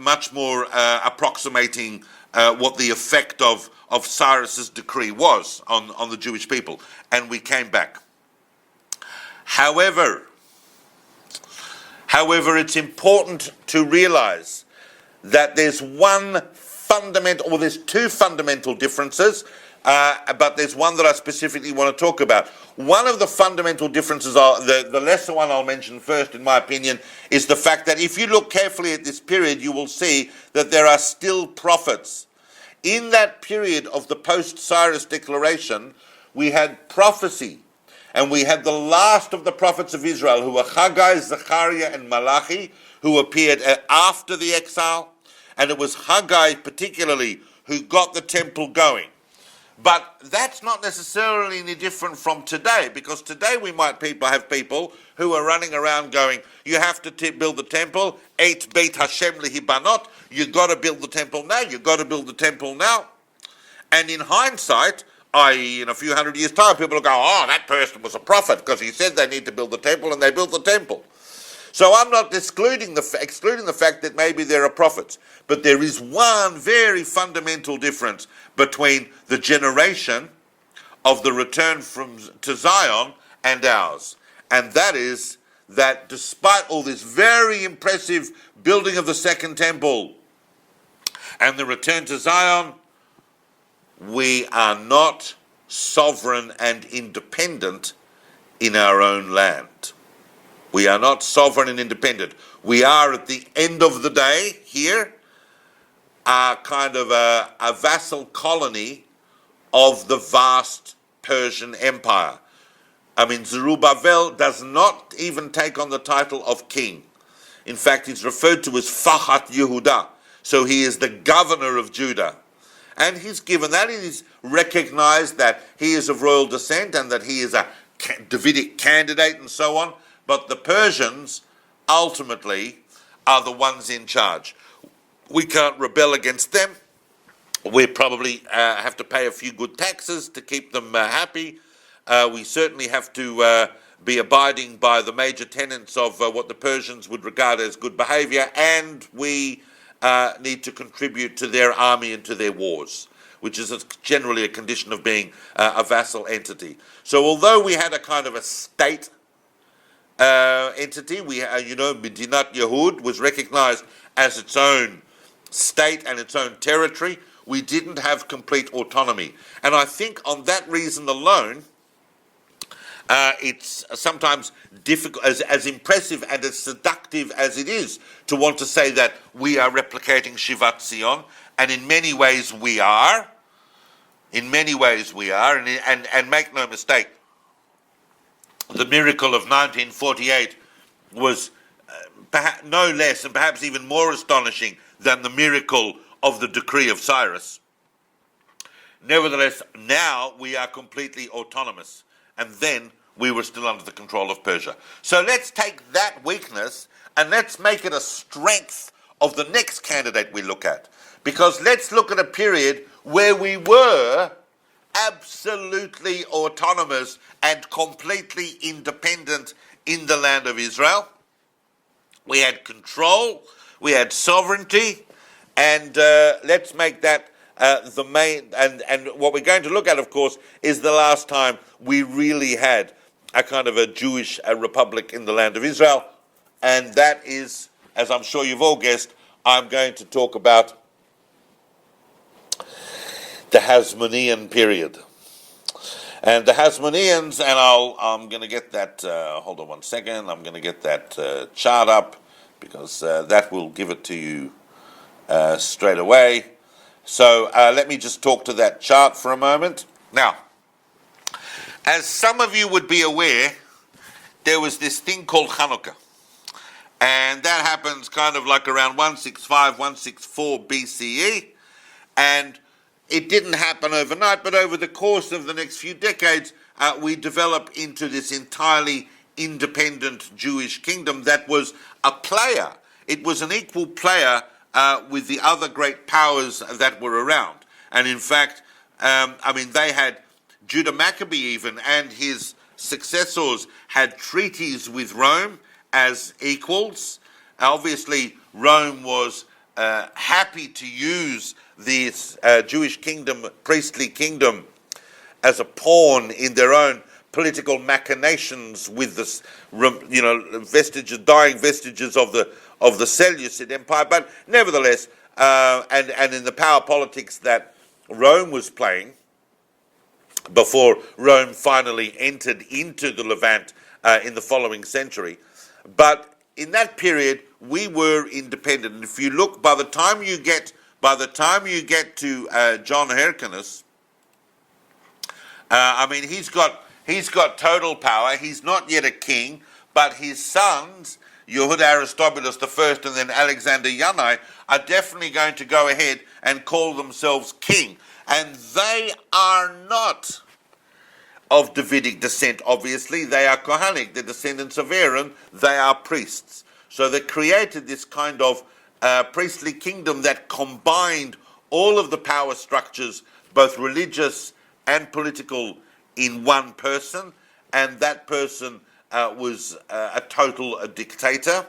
Speaker 2: much more approximating what the effect of Cyrus's decree was on the Jewish people, and we came back. However, it's important to realize that there's there's two fundamental differences, but there's one that I specifically want to talk about. One of the fundamental differences, the lesser one I'll mention first, in my opinion, is the fact that if you look carefully at this period, you will see that there are still prophets. In that period of the post-Cyrus declaration, we had prophecy, and we had the last of the prophets of Israel, who were Haggai, Zechariah, and Malachi, who appeared after the exile, and it was Haggai particularly who got the temple going. But that's not necessarily any different from today, because today we might have people who are running around going, you have to build the temple, Eit Beit Hashem Lehibanot, you've got to build the temple now, you've got to build the temple now. And in hindsight, i.e. in a few hundred years' time, people will go, oh, that person was a prophet, because he said they need to build the temple, and they built the temple. So I'm not excluding the fact that maybe there are prophets, but there is one very fundamental difference between the generation of the return to Zion and ours, and that is that despite all this very impressive building of the second temple and the return to Zion, we are not sovereign and independent in our own land. We are not sovereign and independent. We are, at the end of the day, here, kind of a vassal colony of the vast Persian Empire. I mean, Zerubbabel does not even take on the title of king. In fact, he's referred to as Fahat Yehuda. So he is the governor of Judah. And he's given that, and he's recognized that he is of royal descent and that he is a Davidic candidate and so on. But the Persians ultimately are the ones in charge. We can't rebel against them. We probably have to pay a few good taxes to keep them happy. We certainly have to be abiding by the major tenets of what the Persians would regard as good behavior, and we need to contribute to their army and to their wars, which is generally a condition of being a vassal entity. So although we had a kind of a state entity, Medinat Yehud was recognized as its own state and its own territory. We didn't have complete autonomy. And I think on that reason alone, It's sometimes difficult, as impressive and as seductive as it is to want to say that we are replicating Shivat Zion, and in many ways we are. In many ways we are, and make no mistake, the miracle of 1948 was perhaps no less and perhaps even more astonishing than the miracle of the Decree of Cyrus. Nevertheless, now we are completely autonomous, and then we were still under the control of Persia. So let's take that weakness and let's make it a strength of the next candidate we look at. Because let's look at a period where we were absolutely autonomous and completely independent in the land of Israel. We had control, we had sovereignty, and let's make that the main, and what we're going to look at, of course, is the last time we really had a kind of a Jewish republic in the land of Israel, and that is, as I'm sure you've all guessed, I'm going to talk about the Hasmonean period. And the Hasmoneans, and I'm going to get that, hold on one second, I'm going to get that chart up, because that will give it to you straight away. So let me just talk to that chart for a moment. Now, as some of you would be aware, there was this thing called Hanukkah. And that happens kind of like around 165, 164 BCE. And it didn't happen overnight, but over the course of the next few decades, we develop into this entirely independent Jewish kingdom that was a player. It was an equal player with the other great powers that were around. And in fact, they had Judah Maccabee even, and his successors had treaties with Rome as equals. Obviously, Rome was happy to use this Jewish kingdom, priestly kingdom, as a pawn in their own political machinations with this, dying vestiges of the Seleucid Empire. But nevertheless, and in the power politics that Rome was playing before Rome finally entered into the Levant in the following century. But in that period, we were independent. And if you look, by the time you get to John Hyrcanus, he's got total power. He's not yet a king, but his sons, Yehuda Aristobulus I and then Alexander Yanai, are definitely going to go ahead and call themselves king. And they are not of Davidic descent, obviously. They are Kohanic, the descendants of Aaron. They are priests. So they created this kind of priestly kingdom that combined all of the power structures, both religious and political, in one person. And that person was a total dictator.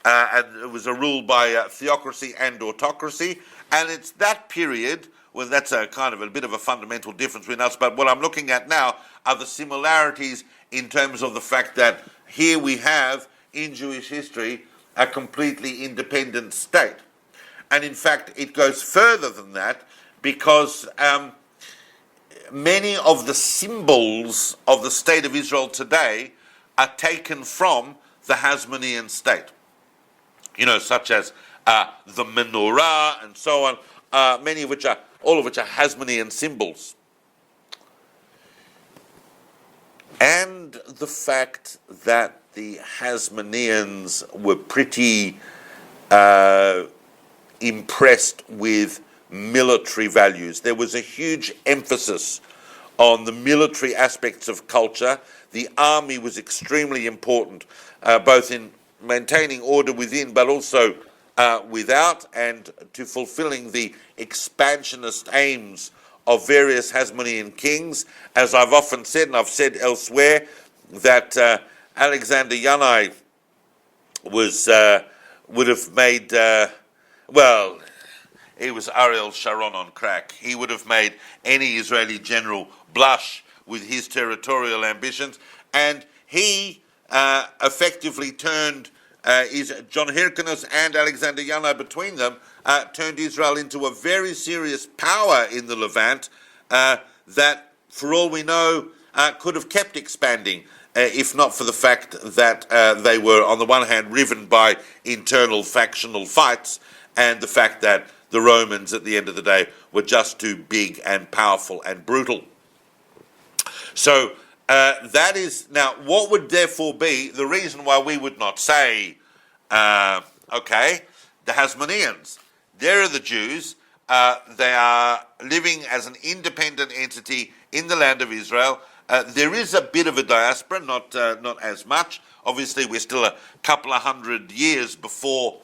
Speaker 2: And it was a rule by theocracy and autocracy. And it's that period. Well, that's a kind of a bit of a fundamental difference between us, but what I'm looking at now are the similarities in terms of the fact that here we have, in Jewish history, a completely independent state. And in fact, it goes further than that, because many of the symbols of the state of Israel today are taken from the Hasmonean state. Such as the menorah and so on, all of which are Hasmonean symbols. And the fact that the Hasmoneans were pretty impressed with military values. There was a huge emphasis on the military aspects of culture. The army was extremely important, both in maintaining order within, but also without, and to fulfilling the expansionist aims of various Hasmonean kings. As I've often said, and I've said elsewhere, that Alexander Yanai would have made, he was Ariel Sharon on crack. He would have made any Israeli general blush with his territorial ambitions, and he effectively turned John Hyrcanus and Alexander Yanai, between them, turned Israel into a very serious power in the Levant that, for all we know, could have kept expanding if not for the fact that they were, on the one hand, riven by internal factional fights, and the fact that the Romans, at the end of the day, were just too big and powerful and brutal. So that is, now, what would therefore be the reason why we would not say, okay, the Hasmoneans, they're the Jews, they are living as an independent entity in the land of Israel. There is a bit of a diaspora, not as much. Obviously, we're still a couple of 100 years before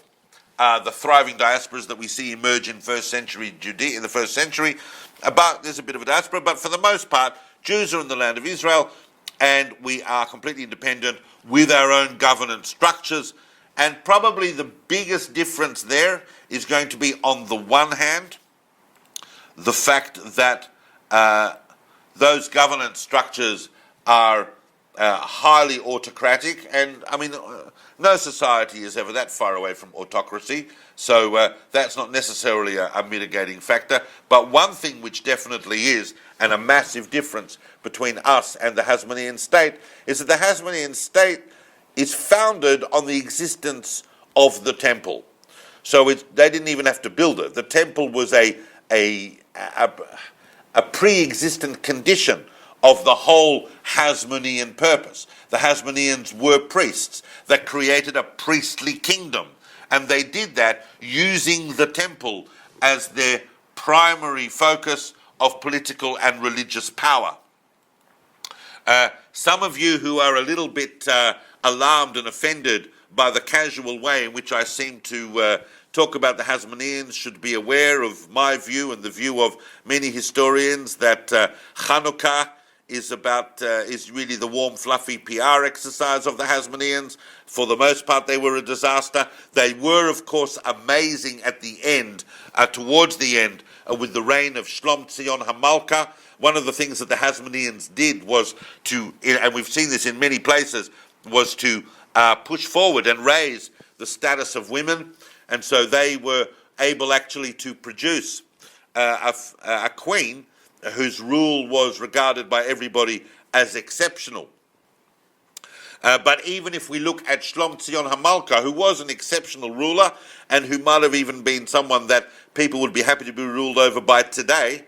Speaker 2: the thriving diasporas that we see emerge in first century Judea, in the first century. But there's a bit of a diaspora, but for the most part, Jews are in the land of Israel, and we are completely independent with our own governance structures. And probably the biggest difference there is going to be, on the one hand, the fact that those governance structures are highly autocratic, and I mean, no society is ever that far away from autocracy, so that's not necessarily a mitigating factor. But one thing which definitely is, and a massive difference between us and the Hasmonean state, is that the Hasmonean state is founded on the existence of the temple. So they didn't even have to build it. The temple was a pre-existent condition of the whole Hasmonean purpose. The Hasmoneans were priests that created a priestly kingdom, and they did that using the temple as their primary focus of political and religious power. Some of you who are a little bit alarmed and offended by the casual way in which I seem to talk about the Hasmoneans should be aware of my view and the view of many historians that Hanukkah is really the warm, fluffy PR exercise of the Hasmoneans. For the most part, they were a disaster. They were, of course, amazing at the end, towards the end, with the reign of Shlom Tzion HaMalka. One of the things that the Hasmoneans did was to, and we've seen this in many places, was to push forward and raise the status of women. And so they were able actually to produce a queen whose rule was regarded by everybody as exceptional. But even if we look at Shlom Tzion HaMalka, who was an exceptional ruler and who might have even been someone that people would be happy to be ruled over by today,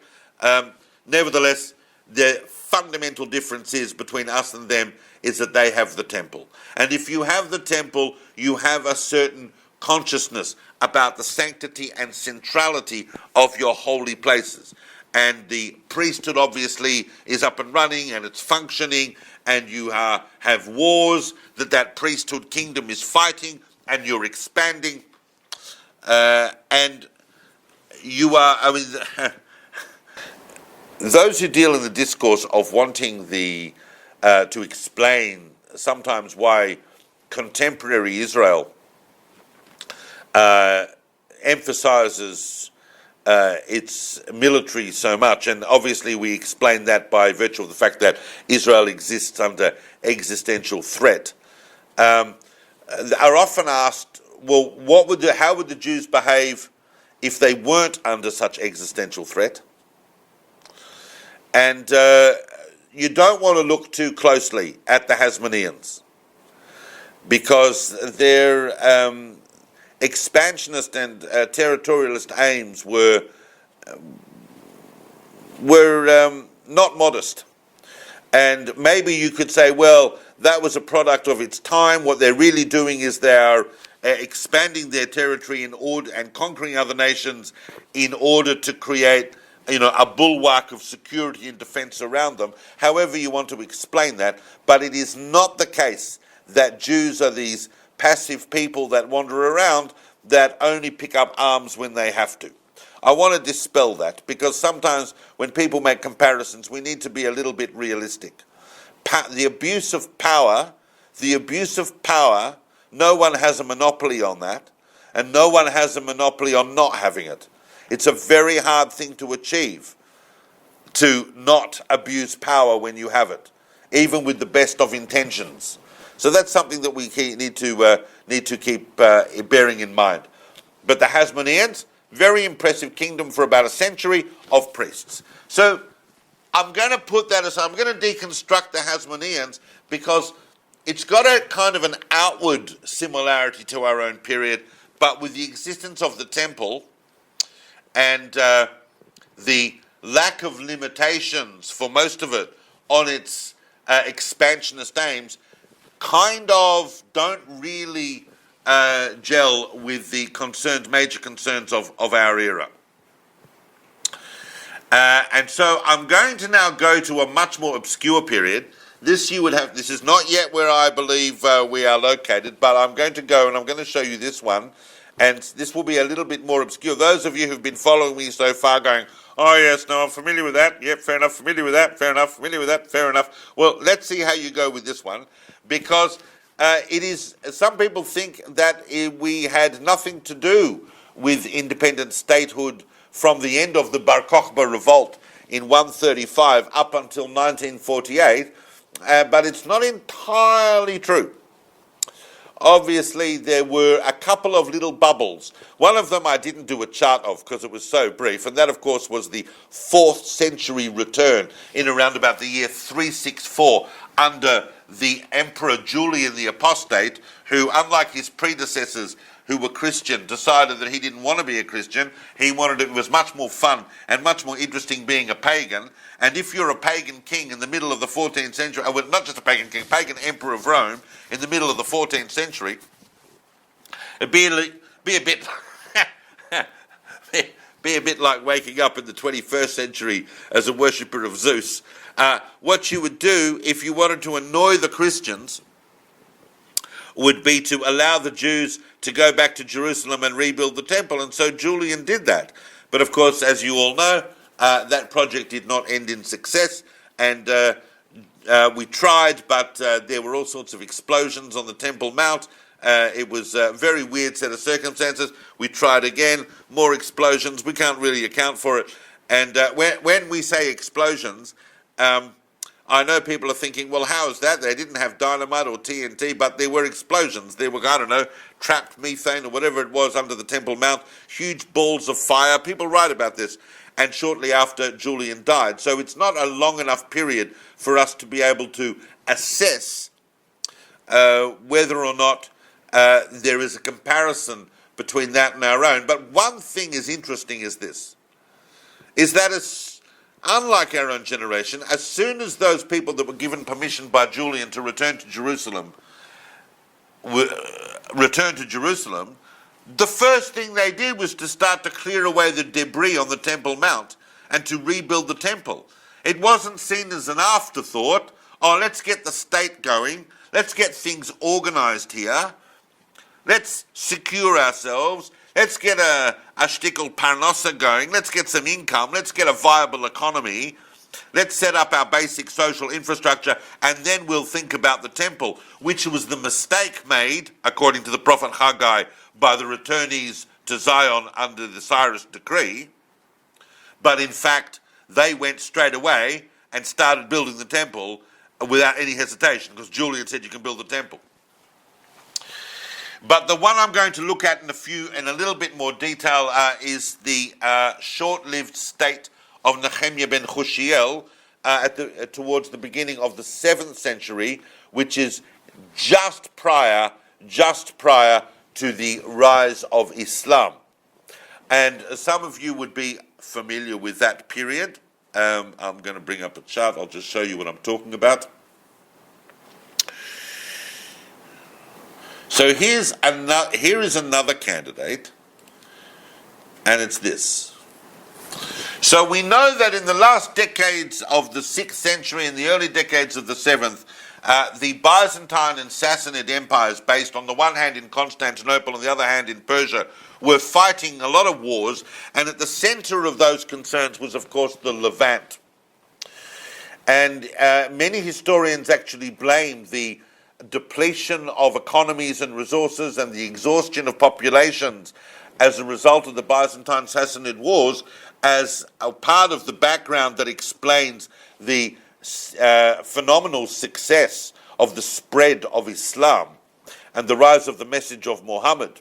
Speaker 2: nevertheless, the fundamental difference is between us and them is that they have the temple. And if you have the temple, you have a certain consciousness about the sanctity and centrality of your holy places. And the priesthood obviously is up and running and it's functioning, and you have wars that priesthood kingdom is fighting, and you're expanding. And you are, I mean, those who deal in the discourse of wanting to explain sometimes why contemporary Israel emphasizes its military so much, and obviously we explain that by virtue of the fact that Israel exists under existential threat, are often asked, well, how would the Jews behave if they weren't under such existential threat? And you don't want to look too closely at the Hasmoneans, because their expansionist and territorialist aims were not modest. And maybe you could say, well, that was a product of its time. What they're really doing is they are expanding their territory and conquering other nations in order to create, a bulwark of security and defense around them. However you want to explain that, but it is not the case that Jews are these passive people that wander around that only pick up arms when they have to. I want to dispel that, because sometimes when people make comparisons, we need to be a little bit realistic. The abuse of power, no one has a monopoly on that, and no one has a monopoly on not having it. It's a very hard thing to achieve, to not abuse power when you have it, even with the best of intentions. So that's something that we need to keep bearing in mind. But the Hasmoneans, very impressive kingdom for about a century of priests. So I'm going to put that aside. I'm going to deconstruct the Hasmoneans because it's got a kind of an outward similarity to our own period, but with the existence of the temple and the lack of limitations for most of it on its expansionist aims, kind of don't really gel with the major concerns of our era. And so I'm going to now go to a much more obscure period. This is not yet where I believe we are located, but I'm going to go and I'm going to show you this one, and this will be a little bit more obscure. Those of you who've been following me so far going, oh yes, no, I'm familiar with that, yep, fair enough, familiar with that, fair enough, familiar with that, fair enough. Well, let's see how you go with this one, because some people think that we had nothing to do with independent statehood from the end of the Bar Kokhba revolt in 135 up until 1948, but it's not entirely true. Obviously, there were a couple of little bubbles. One of them I didn't do a chart of because it was so brief, and that, of course, was the 4th century return in around about the year 364 under the Emperor Julian the Apostate, who, unlike his predecessors who were Christian, decided that he didn't want to be a Christian. It was much more fun and much more interesting being a pagan. And if you're a pagan king in the middle of the 14th century, well, not just a pagan king, pagan emperor of Rome in the middle of the 14th century, it'd be a bit be a bit like waking up in the 21st century as a worshipper of Zeus. What you would do if you wanted to annoy the Christians would be to allow the Jews to go back to Jerusalem and rebuild the temple, and so Julian did that. But of course, as you all know, that project did not end in success, and we tried, but there were all sorts of explosions on the Temple Mount. It was a very weird set of circumstances. We tried again, more explosions. We can't really account for it. And when we say explosions, I know people are thinking, well, how is that? They didn't have dynamite or TNT, but there were explosions. There were, I don't know, trapped methane or whatever it was under the Temple Mount, huge balls of fire. People write about this. And shortly after, Julian died. So it's not a long enough period for us to be able to assess whether or not there is a comparison between that and our own. But one thing is interesting is this, is that unlike our own generation, as soon as those people that were given permission by Julian to return to Jerusalem, the first thing they did was to start to clear away the debris on the Temple Mount and to rebuild the temple. It wasn't seen as an afterthought, oh, let's get the state going, let's get things organized here, let's secure ourselves, let's get a shtickle parnosa going, let's get some income, let's get a viable economy, let's set up our basic social infrastructure, and then we'll think about the temple, which was the mistake made, according to the prophet Haggai, by the returnees to Zion under the Cyrus decree. But in fact, they went straight away and started building the temple without any hesitation, because Julian said you can build the temple. But the one I'm going to look at in a little bit more detail is the short-lived state of Nehemiah ben Chushiel towards the beginning of the 7th century, which is just prior to the rise of Islam. And some of you would be familiar with that period. I'm going to bring up a chart. I'll just show you what I'm talking about. So here is another candidate, and it's this. So we know that in the last decades of the 6th century and the early decades of the 7th, the Byzantine and Sassanid empires, based on the one hand in Constantinople and the other hand in Persia, were fighting a lot of wars, and at the center of those concerns was, of course, the Levant. And many historians actually blame the depletion of economies and resources and the exhaustion of populations as a result of the Byzantine-Sassanid wars as a part of the background that explains the phenomenal success of the spread of Islam and the rise of the message of Muhammad.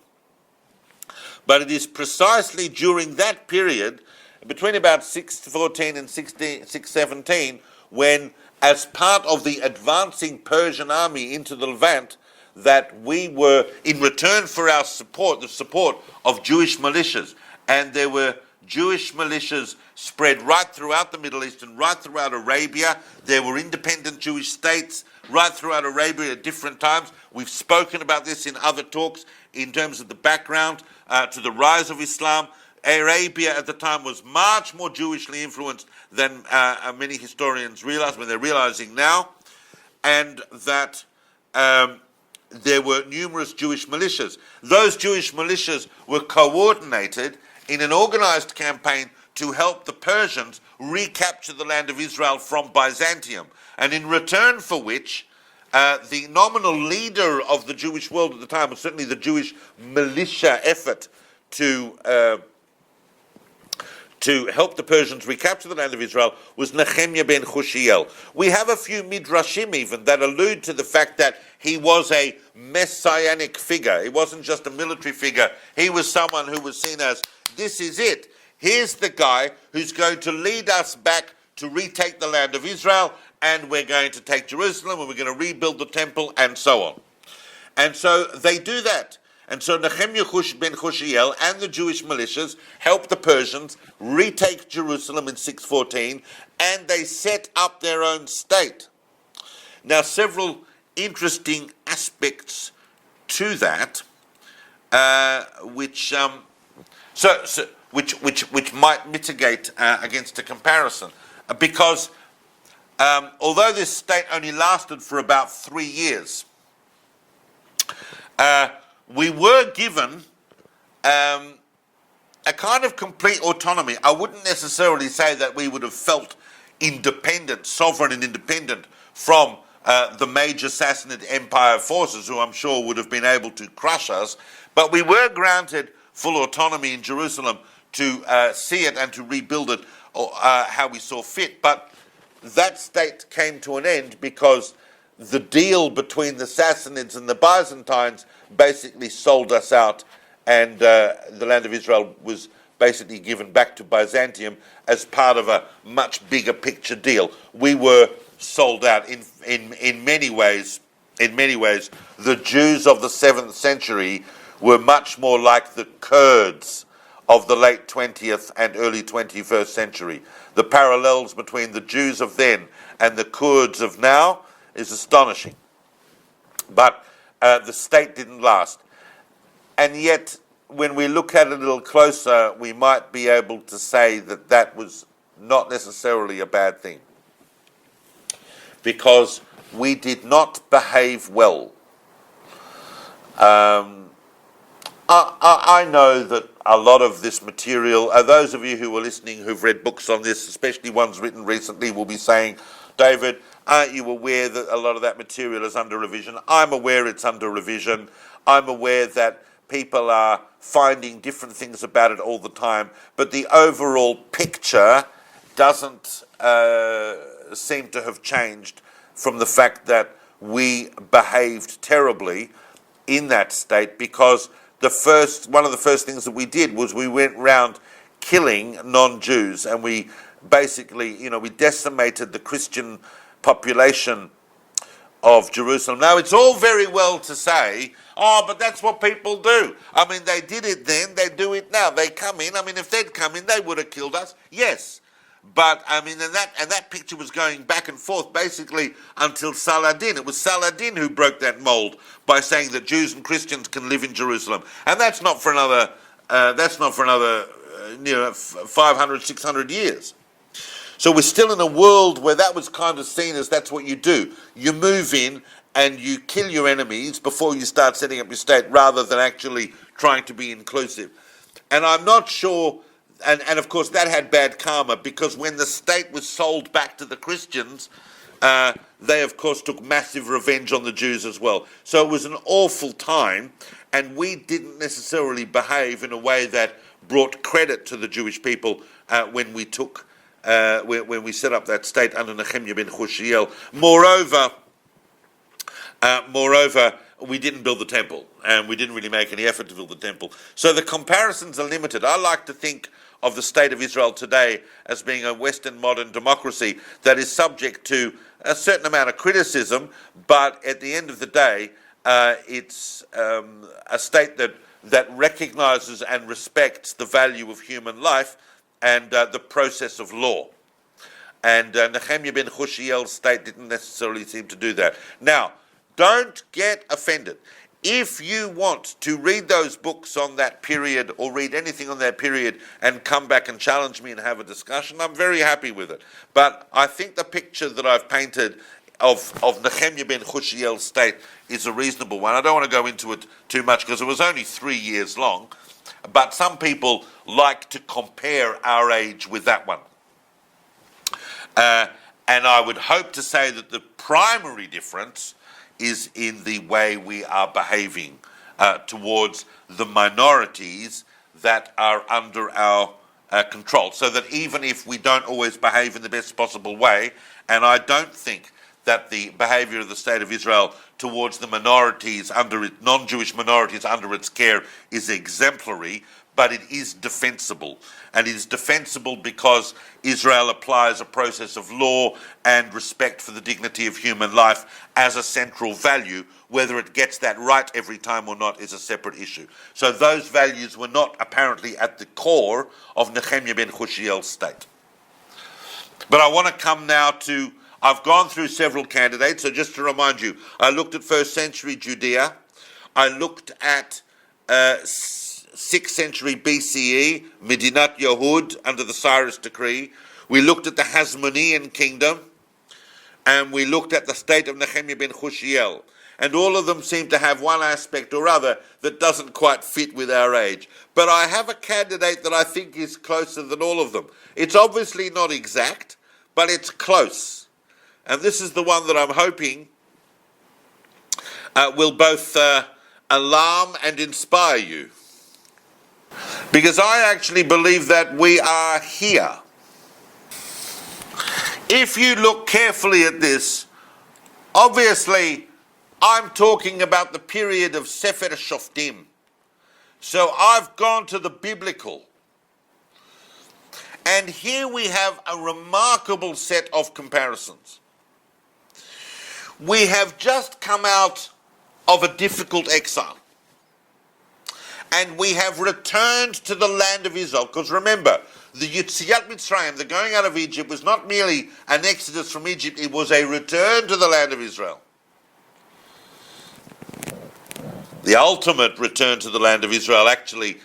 Speaker 2: But it is precisely during that period between about 614 and 617, when, as part of the advancing Persian army into the Levant, that we were, in return for our support, the support of Jewish militias, and there were Jewish militias spread right throughout the Middle East and right throughout Arabia. There were independent Jewish states right throughout Arabia at different times. We've spoken about this in other talks in terms of the background to the rise of Islam. Arabia at the time was much more Jewishly influenced than many historians realize, when they're realizing now, and that there were numerous Jewish militias. Those Jewish militias were coordinated in an organized campaign to help the Persians recapture the land of Israel from Byzantium, and in return for which the nominal leader of the Jewish world at the time, was certainly the Jewish militia effort to help the Persians recapture the land of Israel, was Nehemiah ben Chushiel. We have a few midrashim even that allude to the fact that he was a messianic figure. He wasn't just a military figure. He was someone who was seen as, this is it. Here's the guy who's going to lead us back to retake the land of Israel, and we're going to take Jerusalem, and we're going to rebuild the temple, and so on. And so they do that. And so Nehemiah ben Chushiel and the Jewish militias helped the Persians retake Jerusalem in 614, and they set up their own state. Now, several interesting aspects to that, which might mitigate against a comparison, because although this state only lasted for about 3 years, we were given a kind of complete autonomy. I wouldn't necessarily say that we would have felt independent, sovereign and independent from the major Sassanid Empire forces, who I'm sure would have been able to crush us, but we were granted full autonomy in Jerusalem to see it and to rebuild it how we saw fit. But that state came to an end because the deal between the Sassanids and the Byzantines basically sold us out, and the land of Israel was basically given back to Byzantium as part of a much bigger picture deal. We were sold out in many ways. In many ways, the Jews of the 7th century were much more like the Kurds of the late 20th and early 21st century. The parallels between the Jews of then and the Kurds of now is astonishing. But the state didn't last. And yet, when we look at it a little closer, we might be able to say that that was not necessarily a bad thing, because we did not behave well. I know that a lot of this material, those of you who are listening who've read books on this, especially ones written recently, will be saying, David, aren't you aware that a lot of that material is under revision? I'm aware it's under revision. I'm aware that people are finding different things about it all the time, but the overall picture doesn't seem to have changed from the fact that we behaved terribly in that state, because one of the first things that we did was we went round killing non-Jews, and we basically, we decimated the Christian population of Jerusalem. Now, it's all very well to say, but that's what people do. I mean, they did it then, they do it now. They come in. I mean, if they'd come in, they would have killed us. Yes. But, I mean, and that picture was going back and forth basically until Saladin. It was Saladin who broke that mold by saying that Jews and Christians can live in Jerusalem. And that's not for another 500, 600 years. So we're still in a world where that was kind of seen as that's what you do. You move in and you kill your enemies before you start setting up your state, rather than actually trying to be inclusive. And I'm not sure, and of course that had bad karma, because when the state was sold back to the Christians, they of course took massive revenge on the Jews as well. So it was an awful time, and we didn't necessarily behave in a way that brought credit to the Jewish people when we took when we set up that state under Nehemiah ben Chushiel. Moreover, we didn't build the temple, and we didn't really make any effort to build the temple. So the comparisons are limited. I like to think of the state of Israel today as being a Western modern democracy that is subject to a certain amount of criticism, but at the end of the day, it's a state that recognizes and respects the value of human life and the process of law. And Nehemiah ben Chushiel's state didn't necessarily seem to do that. Now, don't get offended. If you want to read those books on that period or read anything on that period and come back and challenge me and have a discussion, I'm very happy with it. But I think the picture that I've painted of Nehemiah ben Chushiel's state is a reasonable one. I don't want to go into it too much because it was only 3 years long, but some people like to compare our age with that one. And I would hope to say that the primary difference is in the way we are behaving towards the minorities that are under our control. So that even if we don't always behave in the best possible way, and I don't think that the behavior of the State of Israel towards the minorities, non-Jewish minorities under its care is exemplary, but it is defensible. And it is defensible because Israel applies a process of law and respect for the dignity of human life as a central value. Whether it gets that right every time or not is a separate issue. So those values were not apparently at the core of Nehemiah ben Chushiel's state. But I want to come now to, I've gone through several candidates, so just to remind you, I looked at 1st century Judea, I looked at 6th century BCE, Medinat Yehud, under the Cyrus decree. We looked at the Hasmonean kingdom, and we looked at the state of Nehemiah ben Chushiel. And all of them seem to have one aspect or other that doesn't quite fit with our age. But I have a candidate that I think is closer than all of them. It's obviously not exact, but it's close. And this is the one that I'm hoping will both alarm and inspire you. Because I actually believe that we are here. If you look carefully at this, obviously I'm talking about the period of Sefer Shoftim. So I've gone to the biblical. And here we have a remarkable set of comparisons. We have just come out of a difficult exile. And we have returned to the land of Israel. Because remember, the Yetziat Mitzrayim, the going out of Egypt, was not merely an exodus from Egypt, it was a return to the land of Israel. The ultimate return to the land of Israel actually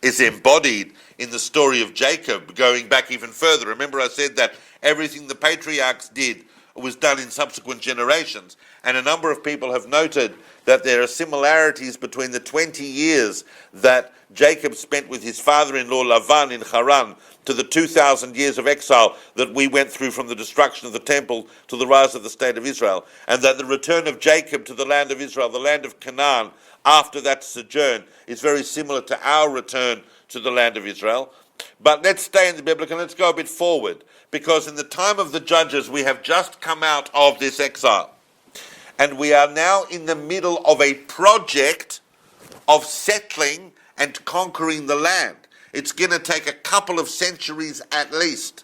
Speaker 2: is embodied in the story of Jacob, going back even further. Remember I said that everything the patriarchs did was done in subsequent generations, and a number of people have noted that there are similarities between the 20 years that Jacob spent with his father-in-law Lavan in Haran to the 2,000 years of exile that we went through from the destruction of the temple to the rise of the state of Israel, and that the return of Jacob to the land of Israel, the land of Canaan, after that sojourn is very similar to our return to the land of Israel. But let's stay in the biblical and let's go a bit forward, because in the time of the judges we have just come out of this exile. And we are now in the middle of a project of settling and conquering the land. It's going to take a couple of centuries at least.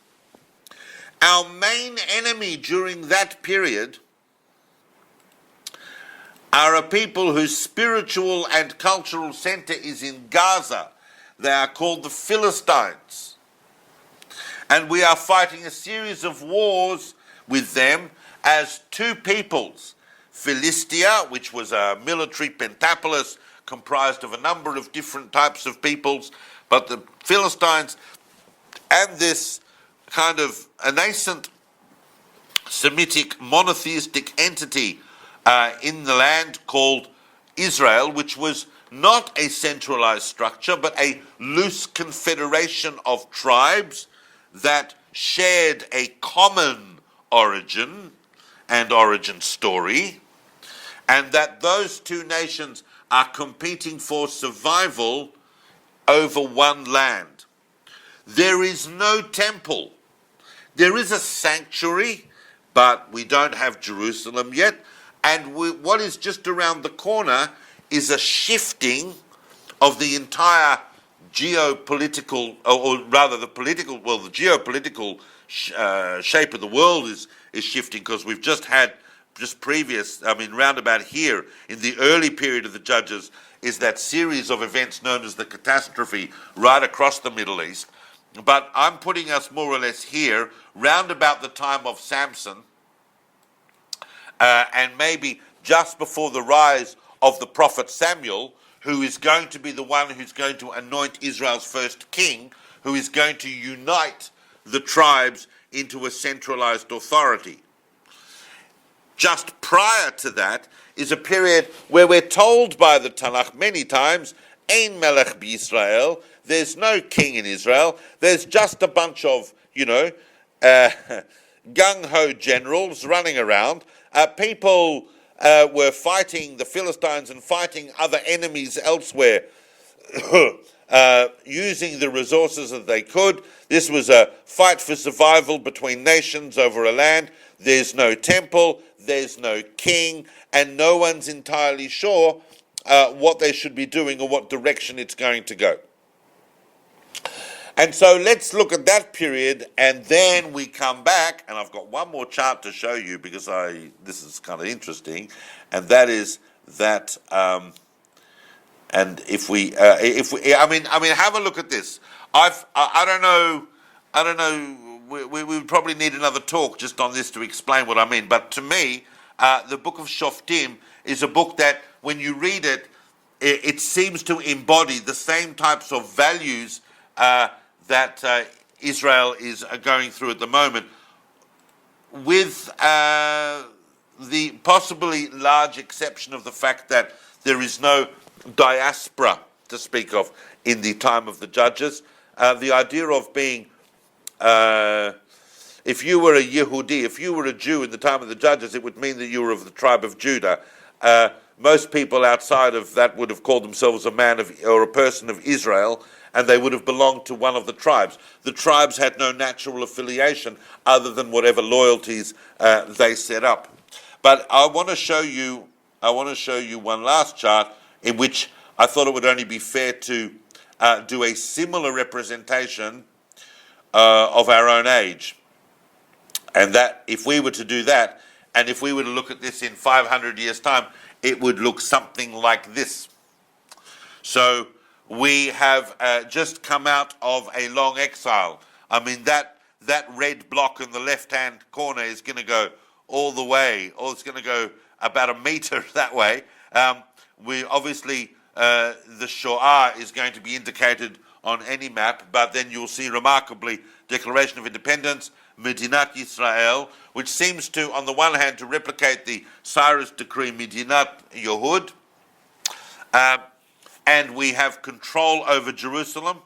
Speaker 2: Our main enemy during that period are a people whose spiritual and cultural center is in Gaza. They are called the Philistines. And we are fighting a series of wars with them as two peoples. Philistia, which was a military pentapolis comprised of a number of different types of peoples, but the Philistines and this kind of a nascent Semitic monotheistic entity in the land called Israel, which was not a centralized structure, but a loose confederation of tribes that shared a common origin and origin story, and that those two nations are competing for survival over one land. There is no temple. There is a sanctuary, but we don't have Jerusalem yet. And what is just around the corner is a shifting of the entire geopolitical, or rather the geopolitical shape of the world is shifting, because we've just had, round about here, in the early period of the Judges, is that series of events known as the catastrophe right across the Middle East. But I'm putting us more or less here, round about the time of Samson, and maybe just before the rise of the prophet Samuel, who is going to be the one who's going to anoint Israel's first king, who is going to unite the tribes into a centralized authority. Just prior to that is a period where we're told by the Tanakh many times, Ein melech b'Yisrael, there's no king in Israel, there's just a bunch of, gung-ho generals running around. People were fighting the Philistines and fighting other enemies elsewhere, using the resources that they could. This was a fight for survival between nations over a land. There's no temple, there's no king, and no one's entirely sure what they should be doing or what direction it's going to go. And so let's look at that period, and then we come back, and I've got one more chart to show you, because this is kind of interesting, and that is that. And if we, have a look at this. I don't know. We would probably need another talk just on this to explain what I mean. But to me, the book of Shoftim is a book that, when you read it, it seems to embody the same types of values that Israel is going through at the moment, with the possibly large exception of the fact that there is no diaspora to speak of in the time of the Judges. The idea of being, if you were a Yehudi, if you were a Jew in the time of the Judges, it would mean that you were of the tribe of Judah. Most people outside of that would have called themselves a man of, or a person of Israel, and they would have belonged to one of the tribes. The tribes had no natural affiliation other than whatever loyalties they set up. But I want to show you one last chart in which I thought it would only be fair to do a similar representation of our own age. And that, if we were to do that, and if we were to look at this in 500 years' time, it would look something like this. So we have just come out of a long exile. I mean, that red block in the left-hand corner is going to go all the way, or it's going to go about a meter that way. We obviously, the Shoah is going to be indicated on any map, but then you'll see remarkably Declaration of Independence, Medinat Yisrael, which seems to, on the one hand, to replicate the Cyrus decree, Medinat Yehud, and we have control over Jerusalem.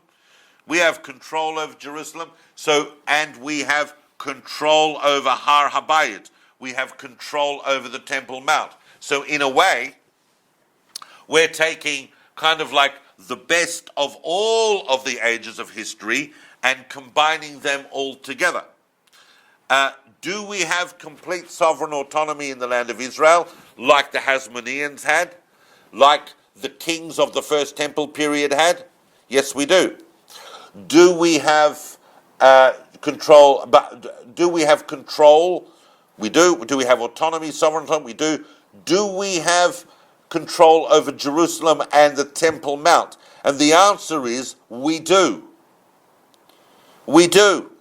Speaker 2: We have control over Jerusalem. So, and we have control over Har Habayit. We have control over the Temple Mount. So, in a way, we're taking kind of like the best of all of the ages of history and combining them all together. Do we have complete sovereign autonomy in the land of Israel, like the Hasmoneans had, like the kings of the First Temple period had? Yes, we do. Do we have control? But do we have control? We do. Do we have autonomy, sovereign autonomy? We do. Do we have control over Jerusalem and the Temple Mount? And the answer is we do. We do.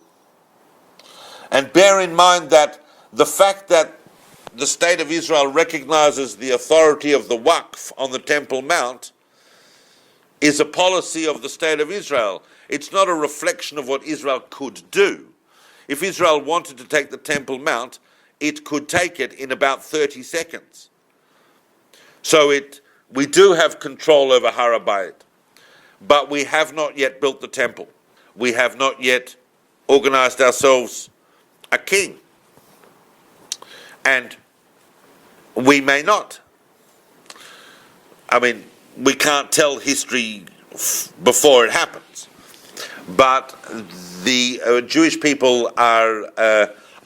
Speaker 2: And bear in mind that the fact that the state of Israel recognizes the authority of the Waqf on the Temple Mount is a policy of the state of Israel. It's not a reflection of what Israel could do. If Israel wanted to take the Temple Mount, it could take it in about 30 seconds. So we do have control over Har Habayit, but we have not yet built the temple. We have not yet organized ourselves a king. And we may not. I mean, we can't tell history before it happens. But the Jewish people are.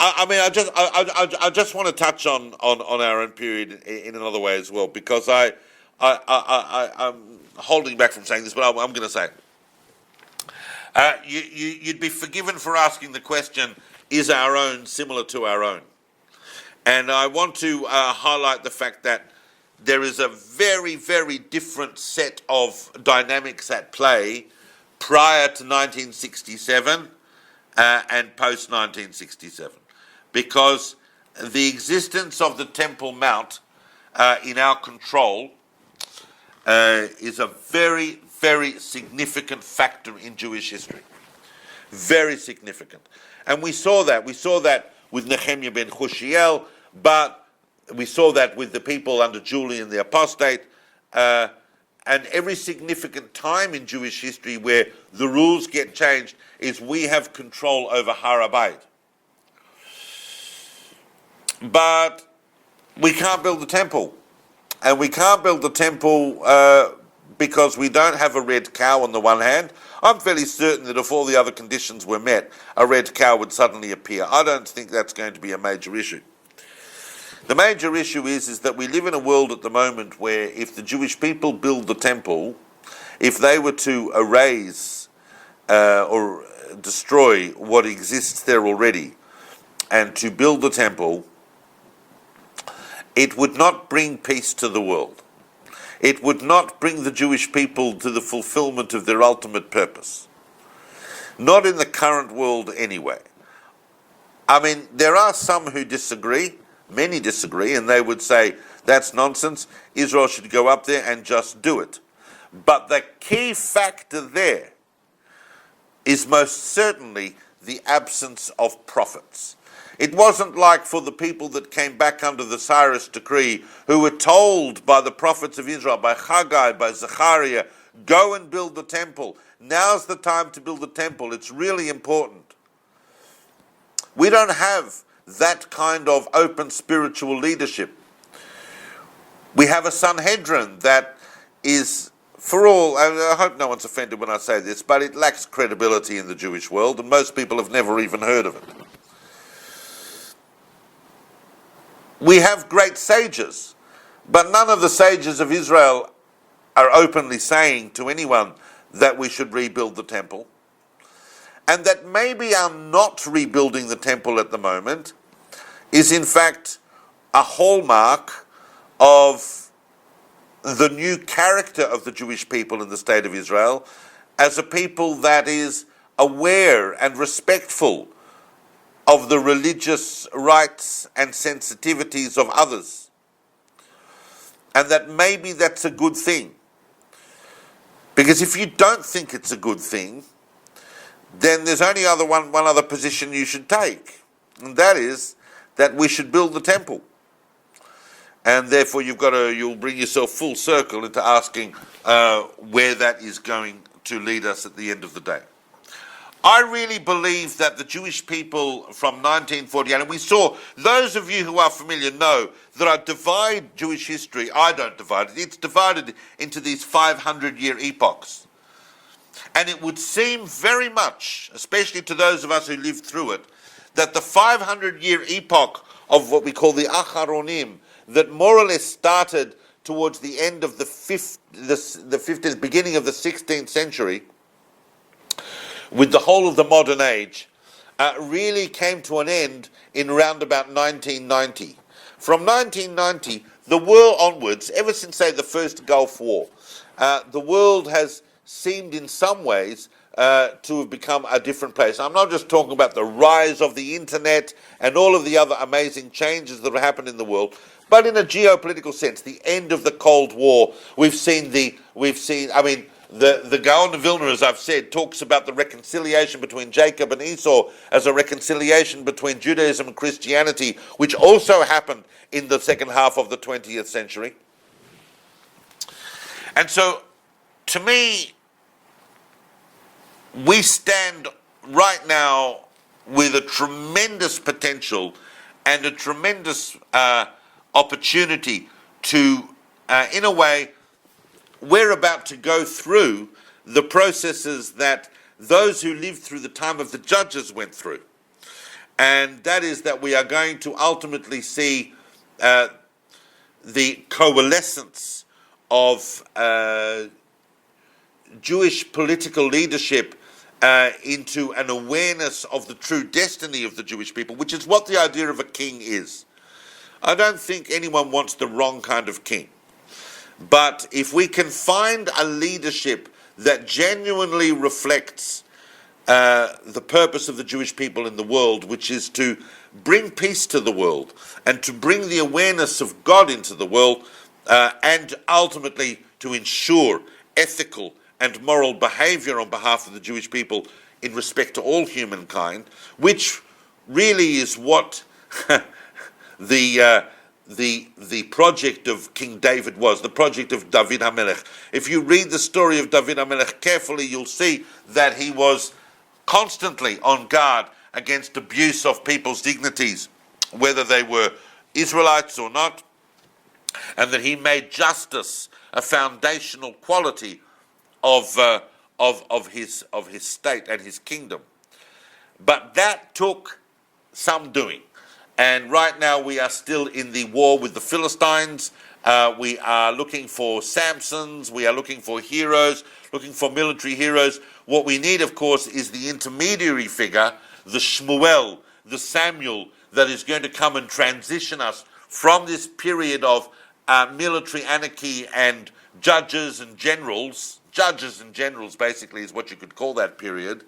Speaker 2: I just want to touch on our own period in another way as well, because I'm holding back from saying this, but I'm going to say it. You'd be forgiven for asking the question, is our own similar to our own? And I want to highlight the fact that there is a very, very different set of dynamics at play prior to 1967 and post-1967. Because the existence of the Temple Mount in our control is a very, very significant factor in Jewish history. Very significant. And we saw that. We saw that with Nehemiah ben Hushiel, but we saw that with the people under Julian the Apostate, and every significant time in Jewish history where the rules get changed is we have control over Har HaBayit. But we can't build the temple. And we can't build the temple because we don't have a red cow on the one hand. I'm fairly certain that if all the other conditions were met, a red cow would suddenly appear. I don't think that's going to be a major issue. The major issue is that we live in a world at the moment where if the Jewish people build the temple, if they were to erase or destroy what exists there already and to build the temple, it would not bring peace to the world. It would not bring the Jewish people to the fulfillment of their ultimate purpose. Not in the current world anyway. I mean, there are some who disagree, many disagree, and they would say, that's nonsense, Israel should go up there and just do it. But the key factor there is most certainly the absence of prophets. It wasn't like for the people that came back under the Cyrus decree, who were told by the prophets of Israel, by Haggai, by Zechariah, go and build the temple. Now's the time to build the temple. It's really important. We don't have that kind of open spiritual leadership. We have a Sanhedrin that is, for all, I hope no one's offended when I say this, but it lacks credibility in the Jewish world, and most people have never even heard of it. We have great sages, but none of the sages of Israel are openly saying to anyone that we should rebuild the temple. And that maybe our not rebuilding the temple at the moment is in fact a hallmark of the new character of the Jewish people in the state of Israel as a people that is aware and respectful of the religious rights and sensitivities of others. And that maybe that's a good thing. Because if you don't think it's a good thing, then there's only one other position you should take. And that is that we should build the temple. And therefore you'll bring yourself full circle into asking where that is going to lead us at the end of the day. I really believe that the Jewish people from 1948, and we saw, those of you who are familiar know that I divide Jewish history, I don't divide it, it's divided into these 500-year epochs. And it would seem very much, especially to those of us who lived through it, that the 500-year epoch of what we call the Acharonim, that more or less started towards the end of the 15th, beginning of the 16th century, with the whole of the modern age, really came to an end in around about 1990. From 1990, the world onwards, ever since, say, the first Gulf War, the world has seemed in some ways to have become a different place. I'm not just talking about the rise of the internet and all of the other amazing changes that have happened in the world, but in a geopolitical sense, the end of the Cold War. The Gaon of Vilna, as I've said, talks about the reconciliation between Jacob and Esau as a reconciliation between Judaism and Christianity, which also happened in the second half of the 20th century. And so, to me, we stand right now with a tremendous potential and a tremendous opportunity to, in a way, we're about to go through the processes that those who lived through the time of the judges went through. And that is that we are going to ultimately see the coalescence of Jewish political leadership into an awareness of the true destiny of the Jewish people, which is what the idea of a king is. I don't think anyone wants the wrong kind of king. But if we can find a leadership that genuinely reflects the purpose of the Jewish people in the world, which is to bring peace to the world and to bring the awareness of God into the world, and ultimately to ensure ethical and moral behavior on behalf of the Jewish people in respect to all humankind, which really is what the project of King David was, the project of David HaMelech. If you read the story of David HaMelech carefully, you'll see that he was constantly on guard against abuse of people's dignities, whether they were Israelites or not, and that he made justice a foundational quality of his state and his kingdom. But that took some doing. And right now we are still in the war with the Philistines. We are looking for Samsons. We are looking for heroes, looking for military heroes. What we need, of course, is the intermediary figure, the Shmuel, the Samuel, that is going to come and transition us from this period of military anarchy and judges and generals basically is what you could call that period,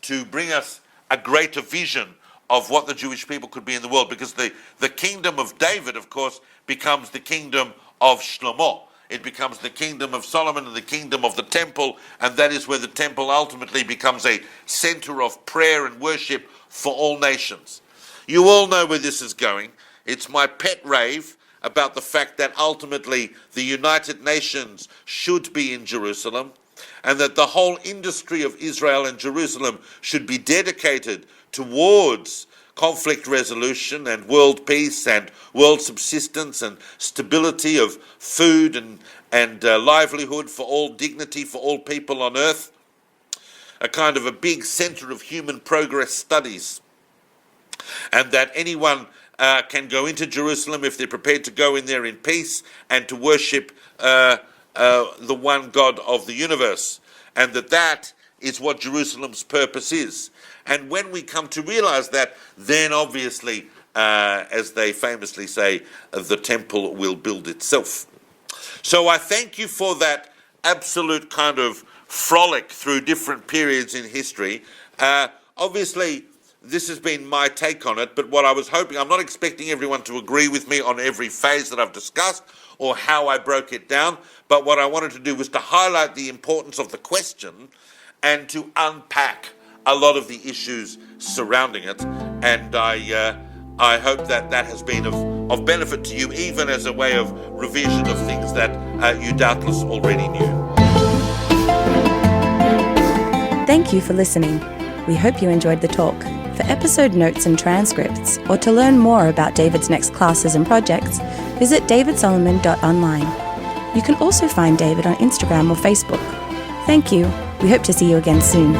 Speaker 2: to bring us a greater vision of what the Jewish people could be in the world, because the kingdom of David, of course, becomes the kingdom of Shlomo. It becomes the kingdom of Solomon and the kingdom of the temple, and that is where the temple ultimately becomes a center of prayer and worship for all nations. You all know where this is going. It's my pet rave about the fact that ultimately the United Nations should be in Jerusalem, and that the whole industry of Israel and Jerusalem should be dedicated towards conflict resolution and world peace and world subsistence and stability of food and livelihood for all, dignity for all people on earth, a kind of a big center of human progress studies, and that anyone can go into Jerusalem if they're prepared to go in there in peace and to worship the one God of the universe, and that is what Jerusalem's purpose is. And when we come to realize that, then obviously, as they famously say, the temple will build itself. So I thank you for that absolute kind of frolic through different periods in history. Obviously, this has been my take on it, but what I was hoping, I'm not expecting everyone to agree with me on every phase that I've discussed or how I broke it down, but what I wanted to do was to highlight the importance of the question and to unpack a lot of the issues surrounding it. And I hope that has been of benefit to you, even as a way of revision of things that you doubtless already knew.
Speaker 3: Thank you for listening. We hope you enjoyed the talk. For episode notes and transcripts, or to learn more about David's next classes and projects, visit davidsolomon.online. You can also find David on Instagram or Facebook. Thank you. We hope to see you again soon.